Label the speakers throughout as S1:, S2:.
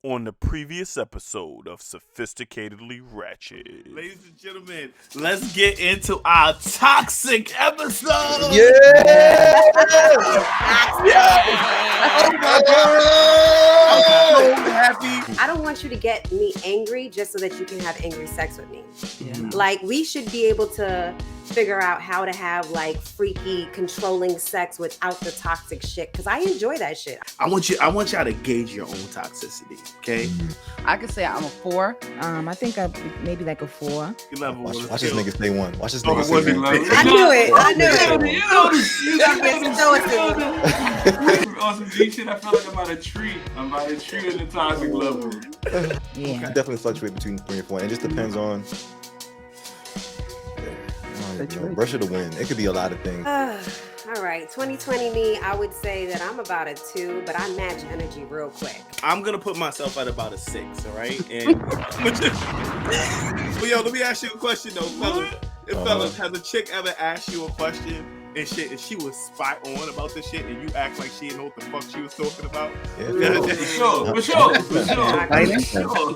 S1: on the previous episode of Sophisticatedly Ratchet.
S2: Ladies and gentlemen, let's get into our toxic episode.
S3: Yeah!
S2: Oh my God! I'm so happy.
S4: I don't want you to get me angry just so that you can have angry sex with me.
S3: Yeah.
S4: Like, we should be able to figure out how to have like freaky, controlling sex without the toxic shit. Because I enjoy that shit.
S2: I want y'all to gauge your own toxicity. Okay.
S3: I could say I'm a 4. I think I maybe like a 4.
S5: Watch this nigga say 1. Watch this nigga say 1.
S4: I knew it.
S6: On some G shit, I feel like I'm about a tree. I'm about a tree in the toxic level.
S5: Yeah. Definitely fluctuate between 3 and 4. And it just depends on. Brush of the wind. It could be a lot of things.
S4: All right, 2020 me, I would say that I'm about a 2, but I match energy real quick.
S2: I'm gonna put myself at about a 6. All right. And well, yo, let me ask you a question though, fellas. Fellas, has a chick ever asked you a question and shit, and she was spot on about this shit, and you act like she didn't know what the fuck she was talking about?
S5: Yeah,
S6: for sure.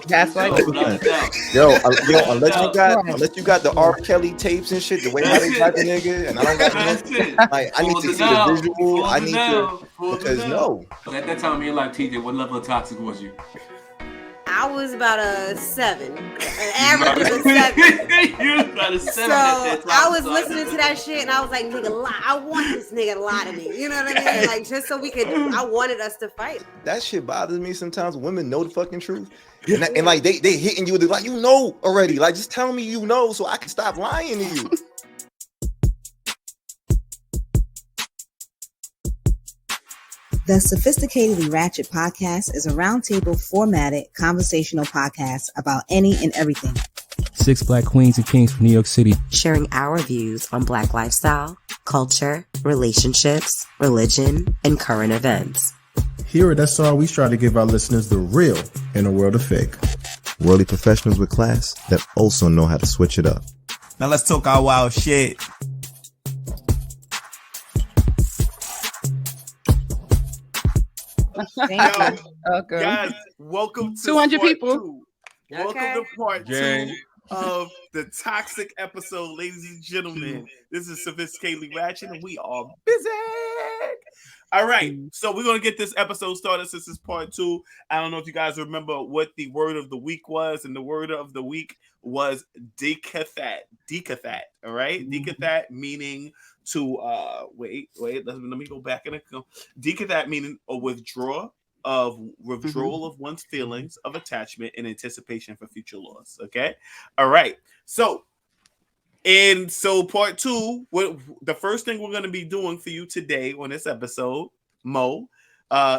S3: That's like
S5: Yo, unless you got the R. Kelly tapes and shit, the way how they got the nigga, and I don't got nothing. Like, I need to see the visual. I need to, because no.
S6: At that time in your life, TJ, what level of toxic was you?
S4: I was about a 7. An average of a 7.
S6: You was about a 7.
S4: So I was listening to that shit and I was like, nigga, I want this nigga to lie to me. You know what I mean? Like, just so we could, I wanted us to fight.
S5: That shit bothers me sometimes. Women know the fucking truth. And like, they hitting you with it, like, you know already. Like, just tell me you know so I can stop lying to you.
S7: The Sophisticatedly Ratchet Podcast is a roundtable formatted conversational podcast about any and everything.
S8: 6 Black queens and kings from New York City,
S9: sharing our views on Black lifestyle, culture, relationships, religion, and current events.
S10: Here at SR, we try to give our listeners the real in a world of fake.
S5: Worldly professionals with class that also know how to switch it up.
S2: Now let's talk our wild shit.
S3: Thank you. Okay.
S2: Guys, welcome to
S3: 200 people.
S2: 2. Welcome to part 2 of the toxic episode, ladies and gentlemen. This is Sophisticatedly Ratchet, and we are busy. All right, so we're gonna get this episode started since it's part 2. I don't know if you guys remember what the word of the week was, and the word of the week was decathat. Decathat. All right, decathat meaning to wait. Let me go back and decathat meaning a withdrawal of one's feelings of attachment in anticipation for future loss. Okay, all right. So part 2, the first thing we're going to be doing for you today on this episode, Mo,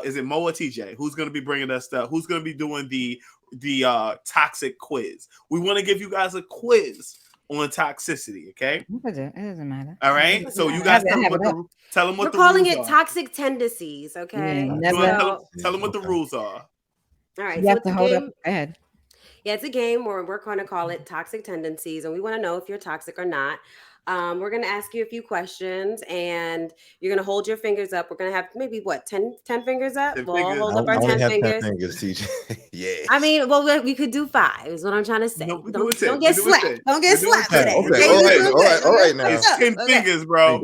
S2: is it Mo or TJ? Who's going to be bringing us stuff? Who's going to be doing the toxic quiz? We want to give you guys a quiz on toxicity, okay?
S3: It doesn't matter.
S2: All right, so you guys tell them what the rules are.
S4: We're calling it toxic tendencies, okay?
S2: Tell them what the rules are.
S4: All right,
S3: you have to hold up. Go ahead.
S4: Yeah, it's a game where we're going to call it toxic tendencies, and we want to know if you're toxic or not. We're going to ask you a few questions, and you're going to hold your fingers up. We're going to have maybe, 10 fingers up? We'll hold up our 10 fingers.
S5: 10 fingers, TJ. Yeah.
S4: I mean, we could do 5 is what I'm trying to say.
S2: No,
S4: don't get slapped. Don't get slapped today.
S5: Okay, all right now.
S2: It's 10 fingers, bro.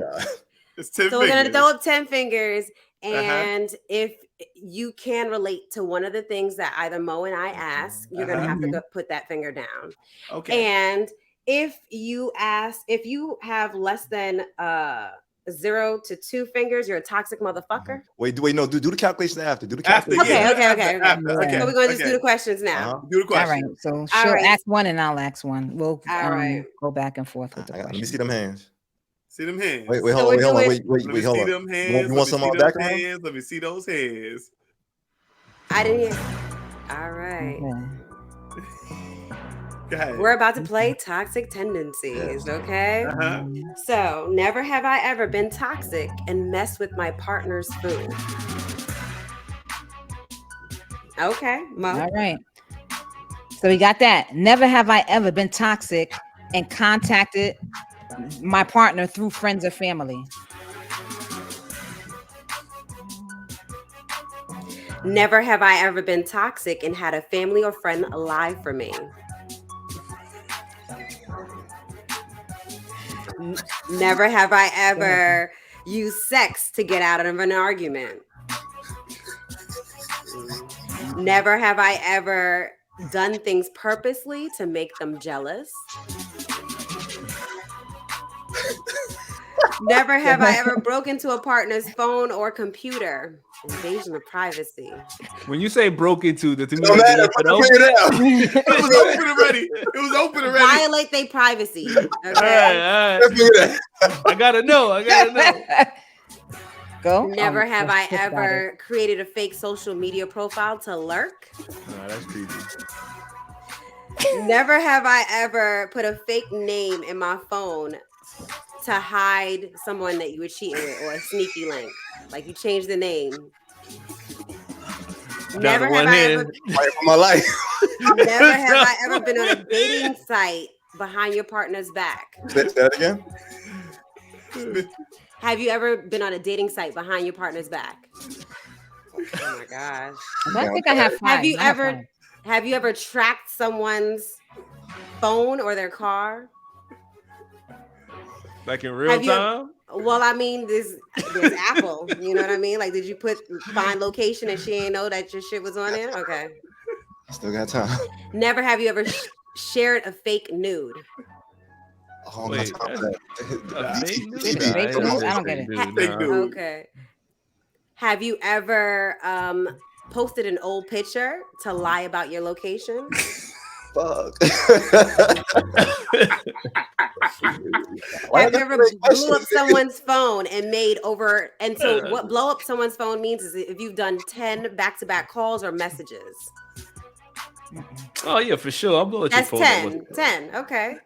S2: It's 10 fingers.
S4: So we're going to throw up 10 fingers, and if you can relate to one of the things that either Mo and I ask, you're going to have to put that finger down.
S2: Okay.
S4: And if you have less than 0 to 2 fingers, you're a toxic motherfucker.
S5: Wait, no, do the calculation after. Do the calculation.
S4: Okay. So we're going to just do the questions now.
S2: Do the questions.
S3: All right. So she'll ask one and I'll ask one. We'll go back and forth with the
S5: Let me see them hands.
S2: See them hands.
S5: Wait, hold on. Hold on.
S2: Them hands.
S5: You want some on back hands?
S2: Let me see those hands.
S4: I didn't hear. All right.
S2: Okay.
S4: We're about to play toxic tendencies, okay? So, never have I ever been toxic and messed with my partner's food. Okay, Mo.
S3: All right. So we got that. Never have I ever been toxic and contacted my partner through friends or family.
S4: Never have I ever been toxic and had a family or friend lie for me. Never have I ever used sex to get out of an argument. Never have I ever done things purposely to make them jealous. Never have I ever broken into a partner's phone or computer. Invasion of privacy.
S11: When you say broke into, the
S5: No matter,
S2: it was open already. It was open already.
S4: Violate their privacy. Okay.
S11: All right. I gotta know.
S3: Go.
S4: Never have I ever created a fake social media profile to lurk.
S11: Nah, that's creepy.
S4: Never have I ever put a fake name in my phone to hide someone that you were cheating with or a sneaky link. Like you changed the name. Never have I ever
S5: fight for my life.
S4: Never have I ever been on a dating site behind your partner's back.
S5: Say that again.
S4: Have you ever been on a dating site behind your partner's back? Oh my gosh.
S3: I think I have 5.
S4: Have you ever tracked someone's phone or their car?
S11: Like in real time?
S4: Well, I mean, there's Apple. You know what I mean? Like, did you find location and she ain't know that your shit was on there? Okay.
S5: Still got time.
S4: Never have you ever shared a fake nude.
S5: Oh,
S11: wait,
S5: fake
S3: nude? I don't get it.
S2: Fake nude.
S4: Okay. Have you ever posted an old picture to lie about your location?
S5: Fuck.
S4: Have you ever blew up someone's phone and made over? And so, what blow up someone's phone means is if you've done 10 back-to-back calls or messages.
S11: Oh yeah, for sure. I'll blow up your phone.
S4: That's 10. Okay.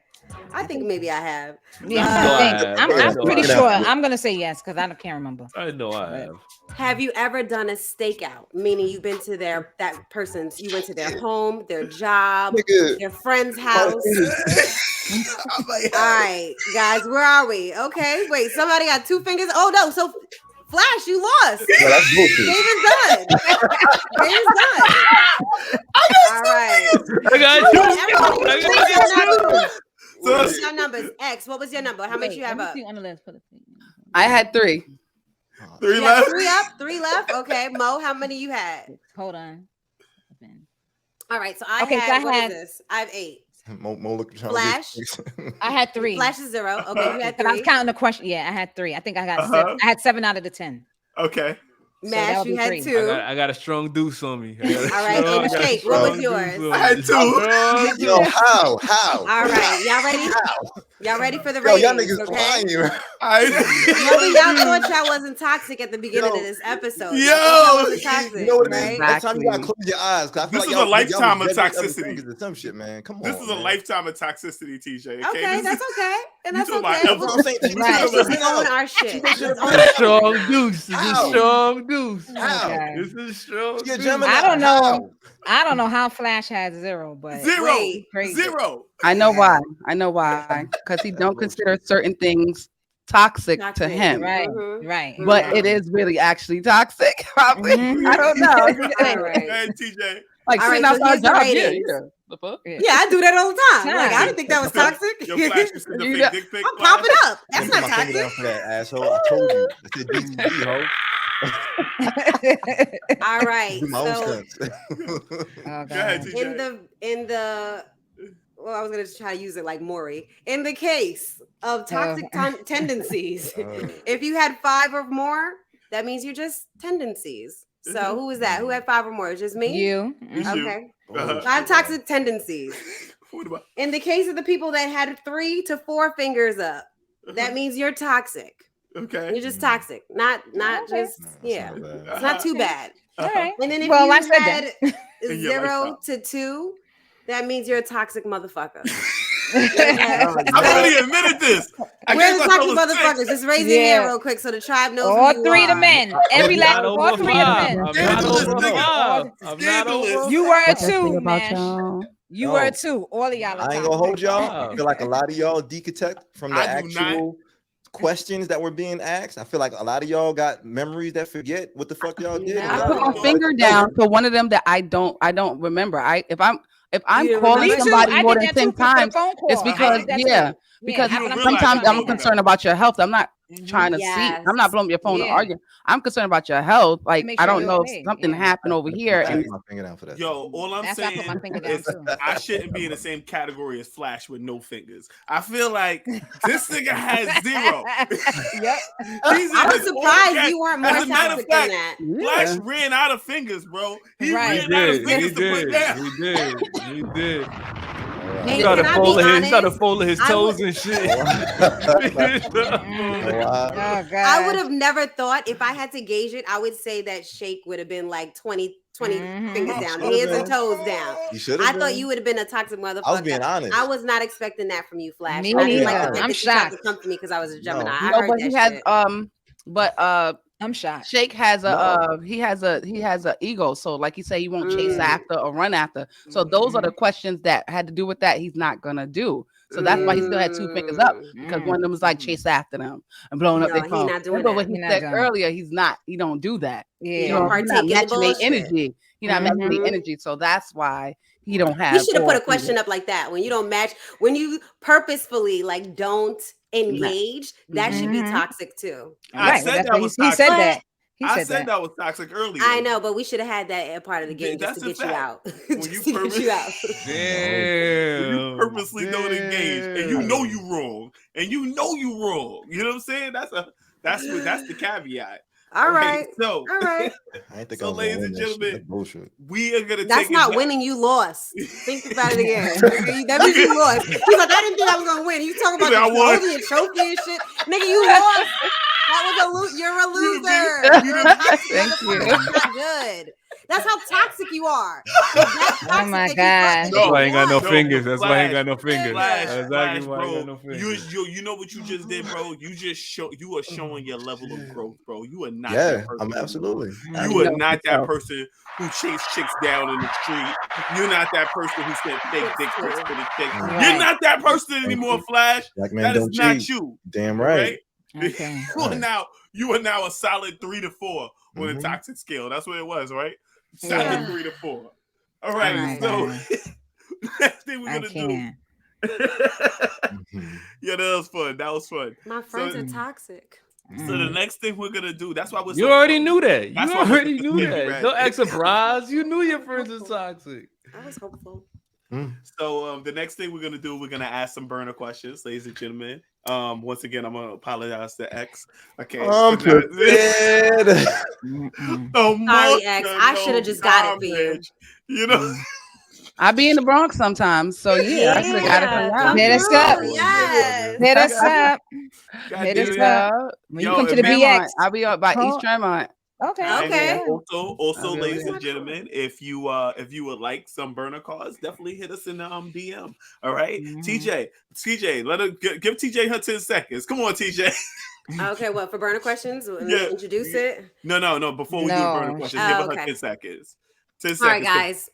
S4: I think maybe I have.
S3: Yeah, I'm pretty sure. I'm gonna say yes because I can't remember.
S11: I know I have.
S4: Have you ever done a stakeout? Meaning you've been to you went to their home, their job, their friend's house. All right, guys, where are we? Okay, wait, somebody got 2 fingers. Oh no, so Flash, you lost.
S5: No, that's bullshit.
S4: Game is done. Game is done. All right.
S11: I got 2.
S4: What was your numbers? X, what was your number? How much you have up?
S12: I had 3.
S2: 3 left.
S4: 3 up, 3 left. Okay, Mo, how many you had?
S3: Hold on.
S4: All right, so I had this? I have 8.
S5: Mo look
S4: Flash.
S3: I had 3.
S4: Flash is 0. Okay, you had 3.
S3: I was counting the question. Yeah, I had 3. I think I got 7. I had 7 out of the 10.
S2: Okay.
S4: Mash, you had 2.
S11: I got a strong deuce on me.
S4: All right, and Shake, what was yours?
S2: I had 2.
S5: Yo, how?
S4: All right, y'all ready? Y'all ready for the ratings?
S5: Y'all niggas
S4: okay?
S5: lying.
S4: Y'all thought y'all wasn't toxic at the beginning of this episode.
S5: You know what it is? Next time you gotta close your eyes. I feel
S2: This is a lifetime of toxicity.
S5: Some shit, man. Come on.
S2: This is a lifetime of toxicity, TJ.
S4: Okay, that's okay. And that's okay.
S5: I'm saying,
S4: Let's own our shit.
S11: Strong deuce. This is strong deuce.
S5: How?
S11: This is strong.
S3: I don't know. I don't know how Flash has 0, but
S2: 0.
S3: Crazy.
S2: 0.
S12: I know why. Because he don't consider certain things toxic to him.
S3: Right. Right.
S12: But it is really actually toxic. Probably. I don't know.
S2: Hey, TJ.
S12: Like sitting outside job. Yeah. The fuck?
S4: Yeah, I do that all the time. Like I didn't think that was toxic.
S2: Yo, Flash, you send the fake dick pic.
S4: I'm popping up. That's not toxic.
S5: Down for that, asshole. I told you. I said DTP, ho.
S4: All right.
S5: My own
S4: So
S5: stunts.
S4: in the well, I was gonna try to use it like Maury. In the case of toxic tendencies, if you had 5 or more, that means you're just tendencies. So who is that? Who had 5 or more? It's just me.
S3: You.
S4: Okay. 5 toxic tendencies. In the case of the people that had 3 to 4 fingers up, that means you're toxic.
S2: Okay.
S4: You're just toxic. Not just it's not too bad.
S3: All right.
S4: And then if
S3: Well,
S4: you
S3: I said
S4: had
S3: that.
S4: 0 to 2, that means you're a toxic motherfucker.
S2: I've already admitted this.
S4: Where's the toxic motherfuckers? Just raise your hand real quick so the tribe knows.
S3: All
S4: who you
S3: 3
S4: are.
S3: the men. Every last all 3 of the men.
S11: I'm not over.
S3: You were a 2, man. You were a 2. All of y'all.
S5: I ain't gonna hold y'all. I feel like a lot of y'all decotect from the actual questions that were being asked. I feel like a lot of y'all got memories that forget what the fuck y'all did.
S12: I put my finger down to one of them that I don't remember. If I'm calling somebody more than 10 times, it's because because sometimes I'm concerned about your health. I'm not trying to see. I'm not blowing your phone to argue. I'm concerned about your health. Like I don't know if something happened over here. And
S5: my finger down for that.
S2: Yo, all I'm saying is I shouldn't be in the same category as Flash with no fingers. I feel like this nigga has 0.
S3: Yep.
S4: I was surprised you weren't more toxic than that.
S2: Flash ran out of fingers, bro. He ran out of fingers to put down.
S11: He did.
S4: Hey,
S11: He started folding his toes and shit.
S4: I would have never thought, if I had to gauge it, I would say that Shake would have been like 20 fingers down, hands and toes down. I thought you would have been a toxic motherfucker.
S5: I was being honest.
S4: I was not expecting that from you, Flash.
S3: Me
S4: I didn't
S3: neither.
S4: like the
S3: I'm
S4: fact that you tried
S3: shocked.
S4: to come for me because I was a Gemini. I
S12: no,
S4: heard
S12: but
S4: that
S12: he has
S4: shit.
S3: I'm shocked.
S12: Shake has he has a ego. So like you say, he won't chase after or run after. So those are the questions that had to do with that. He's not gonna do. So that's why he still had 2 fingers up, because one of them was like chase after them and blowing up their phone.
S4: He's not doing
S12: but
S4: that.
S12: what he said earlier, he don't do that.
S3: Yeah,
S12: he's not matching their energy. He's not matching their energy. So that's why he don't have.
S4: You should have put a question up like that. When you don't match, when you purposefully like don't engage, that should be toxic too.
S2: I said that was toxic.
S3: He said that.
S2: I said that was toxic earlier.
S4: I know, but we should have had that a part of the game just to get you out.
S2: When you purposely don't engage, and you know you wrong, You know what I'm saying? That's the caveat.
S4: All right.
S2: So,
S5: I think
S2: so ladies and gentlemen, we are gonna.
S4: That's not winning. You lost. Think about it again. That means you lost. He's like, I didn't think I was gonna win. You talking about the trophy and shit, nigga? You lost. That was you're a loser. You're toxic.
S12: Thank you.
S4: That's not good. That's how toxic you are.
S3: Oh my God.
S11: That's why I ain't got no fingers. That's why I ain't got no fingers.
S2: Flash,
S11: Exactly why I ain't
S2: bro.
S11: got no fingers.
S2: You know what you just did, bro? You are showing your level of growth, bro. You are not.
S5: Yeah,
S2: that person.
S5: I'm absolutely.
S2: You are not that person who chased chicks down in the street. You're not that person who sent fake dick pics to the chick. You're not that person anymore, Flash.
S5: Black man
S2: that is
S5: don't
S2: not
S5: cheat.
S2: you.
S5: Damn right.
S3: Okay.
S2: You are now a solid 3 to 4 on the toxic scale. That's what it was, right? Solid 3 to 4. All right. So next thing we're gonna do. Yeah, that was fun.
S4: My friends are toxic.
S2: So the next thing we're gonna do, that's why we're
S11: You already knew that.
S2: That's
S11: You
S2: why
S11: already knew that. No extra surprise. You knew your friends are toxic.
S4: I was hopeful.
S2: So the next thing we're gonna do, we're gonna ask some burner questions, ladies and gentlemen. Once again, I'm gonna apologize to X. Okay.
S5: I'm prepared.
S4: Sorry, X. I should have just got it for you.
S2: You know.
S12: I be in the Bronx sometimes, so yeah, I should have got it from y'all.
S3: Hit us up.
S4: Yes.
S3: Hit us up.
S12: Hit us up.
S3: When you come to the BX,
S12: I'll be up by East Tremont.
S3: Okay.
S2: Also, ladies and gentlemen, if you would like some burner cards, definitely hit us in the DM. All right, TJ, let her give TJ her 10 seconds. Come on, TJ.
S4: Okay, what for burner questions? Introduce it.
S2: No. Before we do the burner questions, give her 10 seconds. 10 seconds.
S4: All right, guys.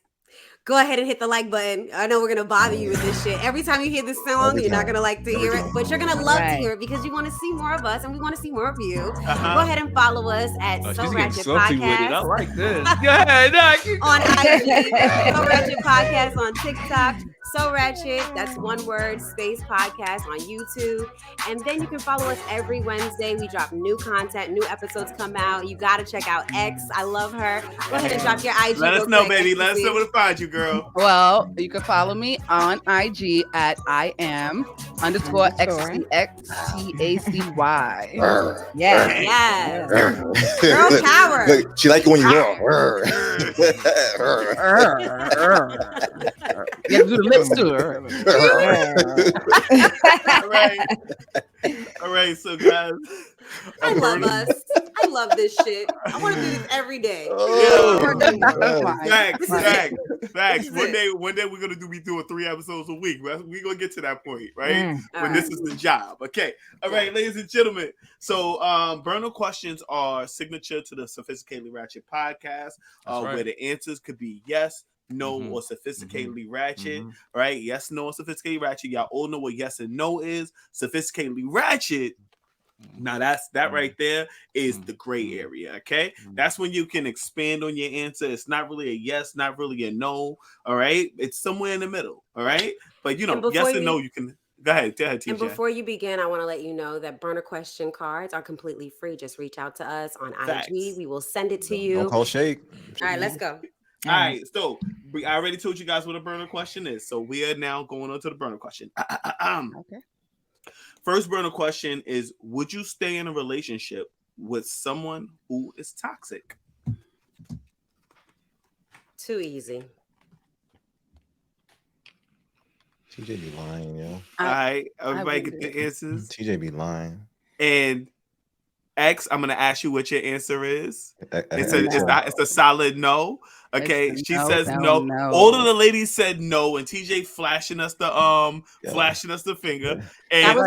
S4: Go ahead and hit the like button. I know we're going to bother you with this shit. Every time you hear this song, you're not going to like to hear it, but you're going to love to hear it because you want to see more of us and we want to see more of you. Go ahead and follow us at SoRatchet Podcast.
S11: I like this. Go ahead.
S4: On IG, SoRatchet Podcast on TikTok, SoRatchet, that's one word, space podcast on YouTube. And then you can follow us every Wednesday. We drop new content, new episodes come out. You got to check out X. I love her. Go ahead and drop your IG.
S2: Let us know, baby. Let us know where to find you, girl.
S12: Well, you can follow me on IG at IM_XCXTACY.
S4: Yes. Girl power.
S5: Look, she like it when you wrong.
S12: You have to do the lips too.
S2: All right, so guys,
S4: I love us. I love this shit. I want to do this every day.
S2: Facts. One day we're gonna be doing 3 episodes a week. We're gonna get to that point, right? When this is the job. Okay. All right, ladies and gentlemen. So burner questions are signature to the Sophisticatedly Ratchet podcast, where the answers could be yes, no, or sophisticatedly ratchet. Right? Yes, no, or sophisticatedly ratchet. Y'all all know what yes and no is. Sophisticatedly ratchet Now that right there is the gray area. Okay, that's when you can expand on your answer. It's not really a yes, not really a no. All right, it's somewhere in the middle. All right, but yes and no, you can. Go ahead, TJ.
S4: And before you begin, I want to let you know that burner question cards are completely free. Just reach out to us on IG. We will send it to you.
S5: Don't call shake.
S4: All right, let's go.
S2: All right, so I already told you guys what a burner question is. So we are now going on to the burner question.
S12: Okay.
S2: First burner question is: would you stay in a relationship with someone who is toxic?
S4: Too easy.
S5: TJ be lying, yo.
S2: All right, everybody get the answers.
S5: TJ be lying.
S2: And X, I'm gonna ask you what your answer is. It's a solid no. Okay, she says no. All of the ladies said no, and TJ flashing us the finger. And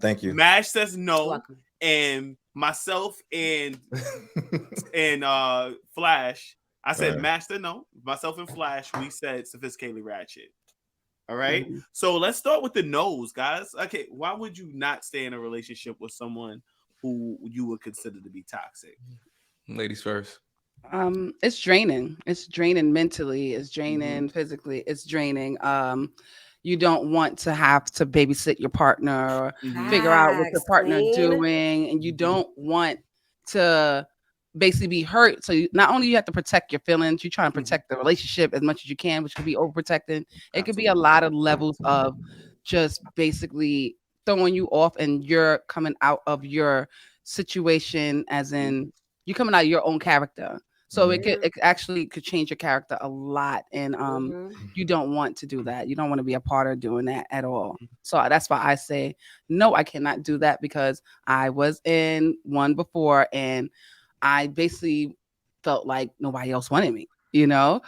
S5: thank you.
S2: Mash says no, and myself and Flash. I said Mash said no. Myself and Flash, we said Sophisticatedly Ratchet. All right. So let's start with the no's, guys. Okay, why would you not stay in a relationship with someone who you would consider to be toxic?
S11: Ladies first.
S12: It's draining. It's draining mentally. It's draining physically. It's draining. You don't want to have to babysit your partner or figure out what your partner doing, and you don't want to basically be hurt. So not only you have to protect your feelings, you're trying to protect the relationship as much as you can, which could be overprotecting. It could be a lot of levels of just basically throwing you off, and you're coming out of your situation, as in you're coming out of your own character. So it actually could change your character a lot, and you don't want to do that. You don't want to be a part of doing that at all. So that's why I say no, I cannot do that, because I was in one before, and I basically felt like nobody else wanted me, I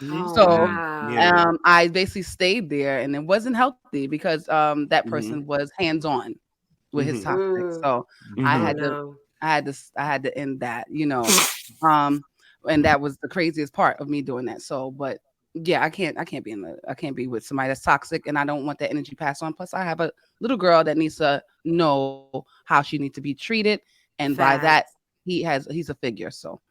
S12: basically stayed there, and it wasn't healthy because that person was hands-on with his toxic. So I had to end that, and that was the craziest part of me doing that. So, but yeah, I can't be with somebody that's toxic, and I don't want that energy passed on. Plus I have a little girl that needs to know how she needs to be treated. And by that, he's a figure. So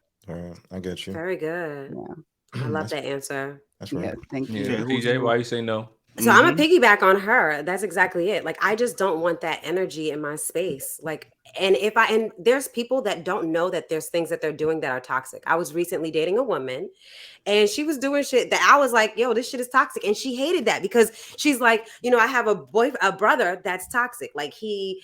S5: I get you.
S4: Very good. Yeah. I love that answer.
S5: That's right.
S12: Yeah, thank you.
S11: Yeah, TJ, why you say no?
S4: So I'm a piggyback on her. That's exactly it. Like, I just don't want that energy in my space. Like, and there's people that don't know that there's things that they're doing that are toxic. I was recently dating a woman, and she was doing shit that I was like, yo, this shit is toxic. And she hated that, because she's like, I have a brother that's toxic. Like, he,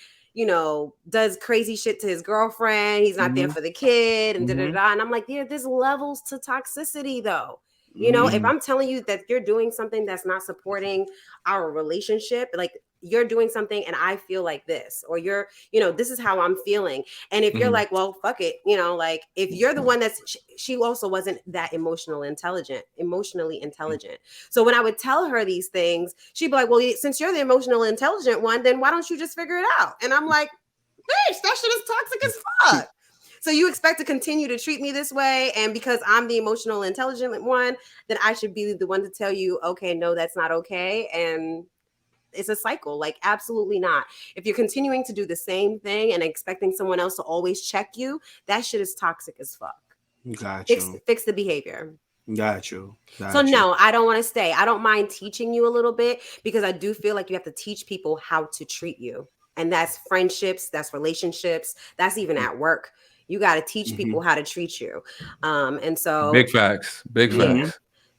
S4: does crazy shit to his girlfriend. He's not there for the kid, and and I'm like, yeah, there's levels to toxicity though. If I'm telling you that you're doing something that's not supporting our relationship, like you're doing something and I feel like this, or you're, this is how I'm feeling. And if you're like, well, fuck it, like if you're the one she also wasn't that emotionally intelligent. So when I would tell her these things, she'd be like, well, since you're the emotionally intelligent one, then why don't you just figure it out? And I'm like, bitch, that shit is toxic as fuck. So you expect to continue to treat me this way, and because I'm the emotional intelligent one, then I should be the one to tell you, okay, no, that's not okay. And it's a cycle. Like, absolutely not. If you're continuing to do the same thing and expecting someone else to always check you, that shit is toxic as fuck.
S2: Got you.
S4: Fix the behavior.
S2: Got you.
S4: So no, I don't want to stay. I don't mind teaching you a little bit, because I do feel like you have to teach people how to treat you. And that's friendships, that's relationships, that's even at work. You got to teach people how to treat you. And so
S11: big facts.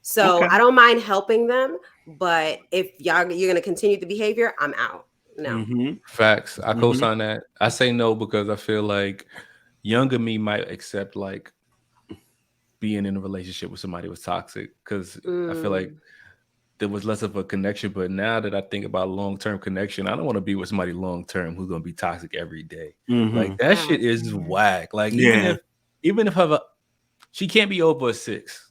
S4: So I don't mind helping them, but if you're going to continue the behavior, I'm out. No.
S11: Facts. I co-sign that. I say no because I feel like younger me might accept like being in a relationship with somebody who was toxic, because I feel like there was less of a connection. But now that I think about long-term connection, I don't want to be with somebody long-term who's going to be toxic every day. Like, that shit is whack. Like, even if she can't be over a 6.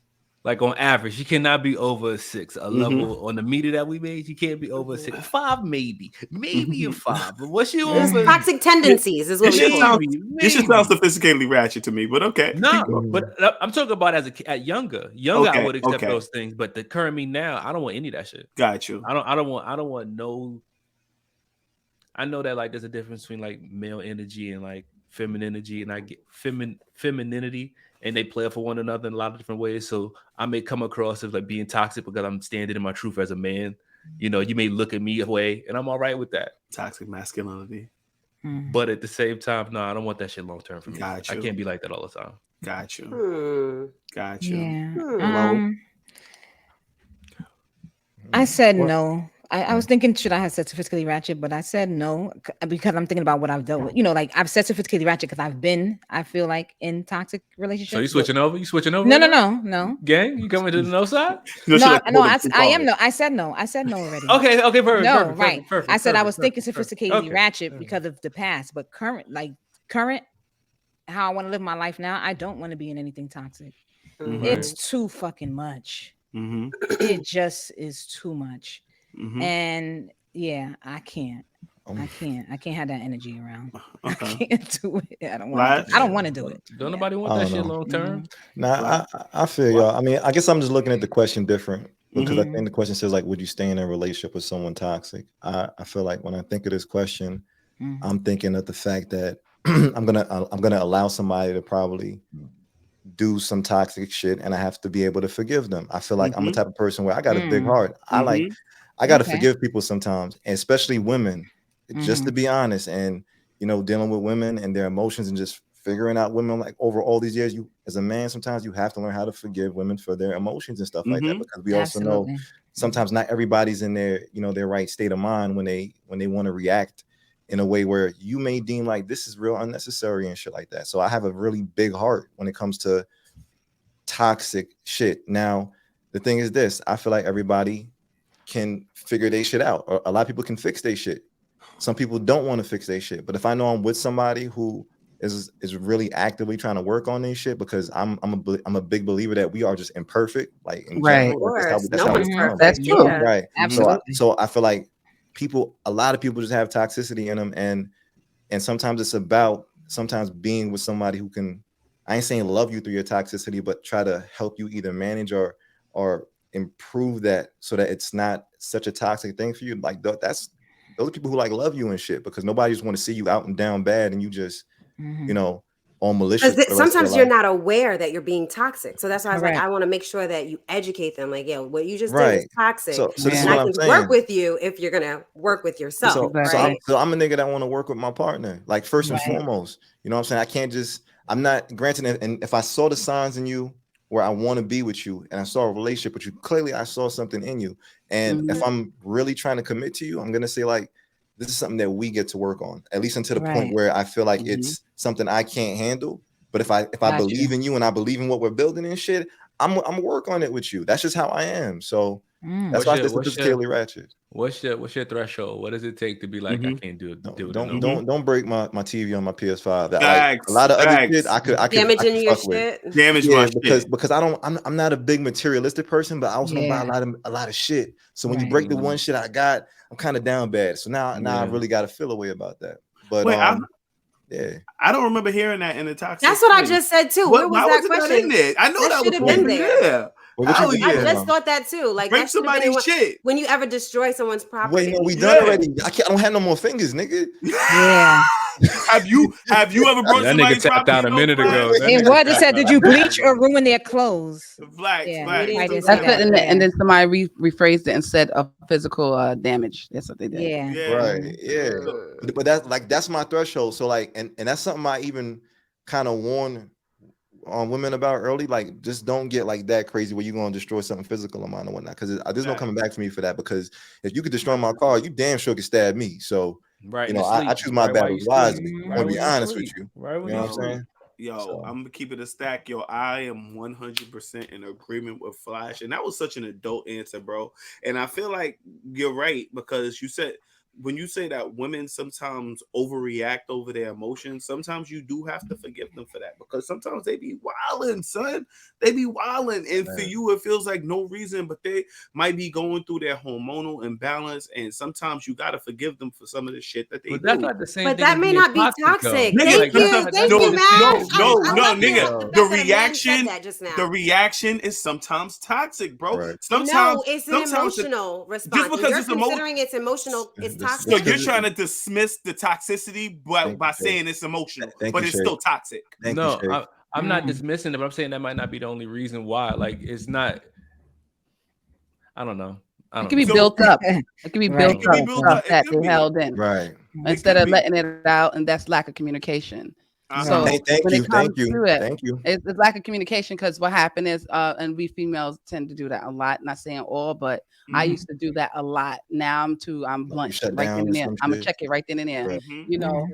S11: Like, on average, she cannot be over a 6. A level on the meter that we made, she can't be over a 6. 5, maybe a 5. But what's she over?
S4: Toxic tendencies is what we call it.
S2: This should sound sophisticatedly ratchet to me, but okay.
S11: No, but I'm talking about at younger. I would accept those things, but the current me now, I don't want any of that shit.
S2: Got you.
S11: I don't want no. I know that like there's a difference between like male energy and like feminine energy, and I get femininity, and they play for one another in a lot of different ways. So I may come across as like being toxic because I'm standing in my truth as a man. You know, you may look at me away, and I'm all right with that.
S2: Toxic masculinity.
S11: But at the same time, no, I don't want that shit long term for me.
S2: Got you.
S11: I can't be like that all the time.
S2: Got you. Got you.
S3: Yeah. I said no. I was thinking, should I have said sophisticatedly ratchet? But I said no because I'm thinking about what I've dealt with. You know, like I've said sophisticatedly ratchet because I feel like in toxic relationships.
S11: So you switching over? You switching over?
S3: No.
S11: Gang, you coming to the no side?
S3: I am no. I said no. I said no already.
S11: Okay, perfect.
S3: No,
S11: perfect,
S3: right.
S11: Perfect,
S3: I said I was thinking
S11: perfect,
S3: sophisticatedly ratchet because of the past, but current, how I want to live my life now, I don't want to be in anything toxic. It's too fucking much. It just is too much. And yeah, I can't have that energy around. I can't do it. I don't want to do it.
S11: Don't nobody want that shit long term.
S5: Nah, I feel y'all. I mean, I guess I'm just looking at the question different because I think the question says like, would you stay in a relationship with someone toxic? I feel like when I think of this question, I'm thinking of the fact that I'm gonna allow somebody to probably do some toxic shit, and I have to be able to forgive them. I feel like I'm the type of person where I got a big heart. I got to forgive people sometimes, and especially women, just to be honest. And, you know, dealing with women and their emotions and just figuring out women like over all these years, you as a man, sometimes you have to learn how to forgive women for their emotions and stuff like that, because we also know sometimes not everybody's in their, you know, their right state of mind when they want to react in a way where you may deem like this is real unnecessary and shit like that. So I have a really big heart when it comes to toxic shit. Now, the thing is this, I feel like everybody can figure their shit out, or a lot of people can fix their shit. Some people don't want to fix their shit, but if I know I'm with somebody who is really actively trying to work on their shit, because I'm a big believer that we are just imperfect, like in general. That's true. Right. Absolutely. So I feel like a lot of people just have toxicity in them, and sometimes it's about being with somebody who can, I ain't saying love you through your toxicity, but try to help you either manage or improve that so that it's not such a toxic thing for you. Like those are people who like love you and shit, because nobody just want to see you out and down bad and you just you know, all malicious.
S4: Sometimes you're not aware that you're being toxic, so that's why I was like, I want to make sure that you educate them. Like, what you just did is toxic. So this is what I'm saying. Work with you if you're gonna work with yourself. So
S5: I'm a nigga that want to work with my partner, like first and foremost. You know what I'm saying? I can't just. I'm not granted, and if I saw the signs in you where I want to be with you, and I saw a relationship with you, clearly I saw something in you. And if I'm really trying to commit to you, I'm gonna say like, this is something that we get to work on, at least until the point where I feel like it's something I can't handle. But if I believe in you and I believe in what we're building and shit, I'm work on it with you. That's just how I am. So that's why I said sophisticatedly ratchet.
S11: What's your threshold? What does it take to be like, I can't do it?
S5: Don't break my TV on my PS5. Like, a lot of other shit I could
S4: damaging your shit.
S2: Damage my shit.
S5: Because I'm not a big materialistic person, but I also don't buy a lot of shit. So when you break the one shit I got, I'm kind of down bad. So now I really got to feel a way about that. But
S2: I don't remember hearing that in the toxic.
S4: That's what I just said too. Where was that question?
S2: I know that was been there.
S4: I just thought that too. Like,
S2: break somebody's shit.
S4: When you ever destroy someone's property.
S5: Wait, no, we done already. I don't have no more fingers, nigga.
S3: Yeah.
S2: Have you ever broke
S11: that
S2: somebody's
S11: nigga tapped out a minute ago?
S3: And what it said? Did you bleach or ruin their clothes?
S2: Black.
S12: That's it, and then somebody rephrased it and said of physical damage. That's what they did.
S3: Yeah.
S5: Right. Yeah. But that's my threshold. So like, and that's something I even kind of warn on women about early. Like, just don't get like that crazy where you're gonna destroy something physical of mine or whatnot. Because there's no coming back for me for that. Because if you could destroy my car, you damn sure could stab me. So you know, I choose my battles wisely. I'm gonna be honest with you. You know what I'm saying?
S2: Yo, I'm gonna keep it a stack. Yo, I am 100% in agreement with Flash, and that was such an adult answer, bro. And I feel like you're right, because you said, when you say that women sometimes overreact over their emotions, sometimes you do have to forgive them for that, because sometimes they be wilding, son. They be wilding, and for you it feels like no reason, but they might be going through their hormonal imbalance, and sometimes you gotta forgive them for some of the shit that they do.
S11: That's not the same.
S4: But that may not be toxic.
S2: Nigga,
S4: Thank you, man.
S2: No, nigga. The reaction is sometimes toxic, bro.
S4: Right.
S2: Sometimes
S4: it's an emotional response.
S2: Just because
S4: you're
S2: it's
S4: considering it's emotional, it's toxic.
S2: So you're trying to dismiss the toxicity by saying it's emotional, but it's still toxic.
S11: No, I'm not dismissing it, but I'm saying that might not be the only reason why. Like, it's not. I don't know.
S12: It can be built up. It can be built up stuff that they held in.
S5: Right.
S12: Instead of letting it out, and that's lack of communication. So
S5: thank you.
S12: It's lack of communication, because what happened is, and we females tend to do that a lot. Not saying all, but I used to do that a lot. Now I'm blunt right then and there. I'm gonna check it right then and there. Right. You know,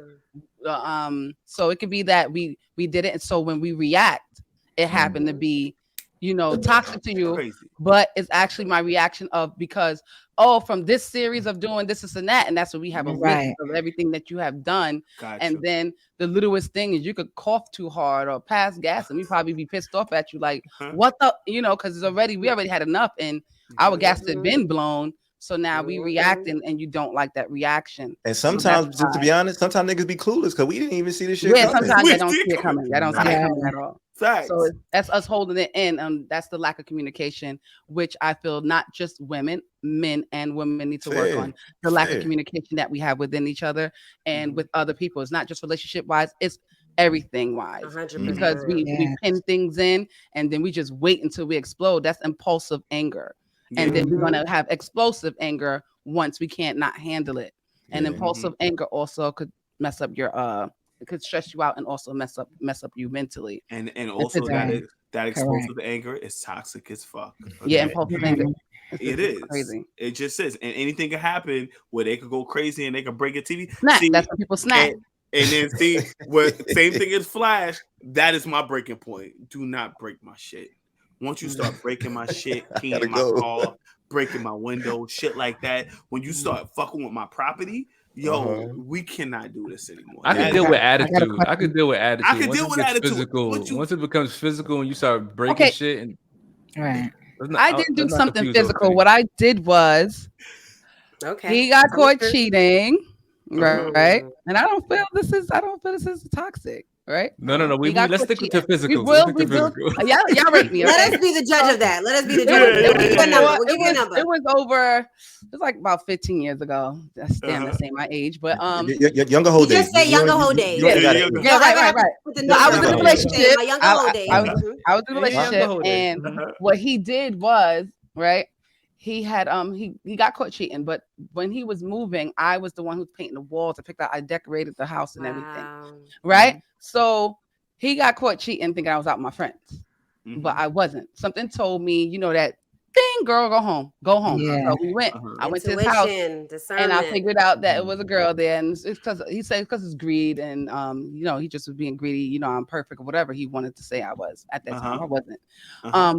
S12: so it could be that we did it, and so when we react, it happened to be, you know, toxic to you, but it's actually my reaction of because from this series of doing this and that, and that's what we have a list of everything that you have done. Gotcha. And then the littlest thing is you could cough too hard or pass gas, and we probably be pissed off at you, like what the, you know, because we already had enough, and our gas had been blown. So now we react, and you don't like that reaction.
S5: And sometimes, to be honest, sometimes niggas be clueless because we didn't even see this shit coming.
S12: Sometimes they don't see it coming. They don't see it coming at all. So that's us holding it in. That's the lack of communication, which I feel not just women, men and women need to work on. The lack of communication that we have within each other and with other people. It's not just relationship wise, it's everything wise. 100%. Because we pin things in, and then we just wait until we explode. That's impulsive anger. And then we're going to have explosive anger once we can't not handle it. And impulsive anger also could mess up your it could stress you out and also mess up you mentally.
S2: And also that explosive anger is toxic as fuck. Okay?
S12: Yeah, impulsive anger.
S2: It is crazy. It just is. And anything can happen where they could go crazy and they can break a TV.
S12: Snap. That's when people snap.
S2: And then see what same thing as Flash. That is my breaking point. Do not break my shit. Once you start breaking my shit, keying my car, breaking my window, shit like that, when you start fucking with my property, we cannot do this anymore.
S11: I can deal with attitude. I can deal with attitude.
S2: I can deal with attitude.
S11: Physical, once it becomes physical and you start breaking shit, and
S12: I didn't do something physical. Okay. What I did was, he got caught cheating, right? And I don't feel this is toxic. Right?
S11: No. Let's stick to physical.
S12: Y'all rate me.
S4: Okay? Let us be the judge of that. Let us be the judge.
S12: It was like about 15 years ago. That's damn the same my age, but
S5: younger whole days.
S4: Just say younger whole days.
S12: Yeah, right. No, I was in a relationship.
S4: My younger whole days.
S12: I was in a relationship, and what he did was he had he got caught cheating, but when he was moving, I was the one who was painting the walls. I decorated the house and everything. Right? So he got caught cheating, thinking I was out with my friends, but I wasn't. Something told me, you know, that thing, girl, go home. Yeah. So we went. I went to his house, and I figured out that it was a girl there, and it's because he said because it's greed, and you know, he just was being greedy. You know, I'm perfect or whatever he wanted to say I was at that time. I wasn't.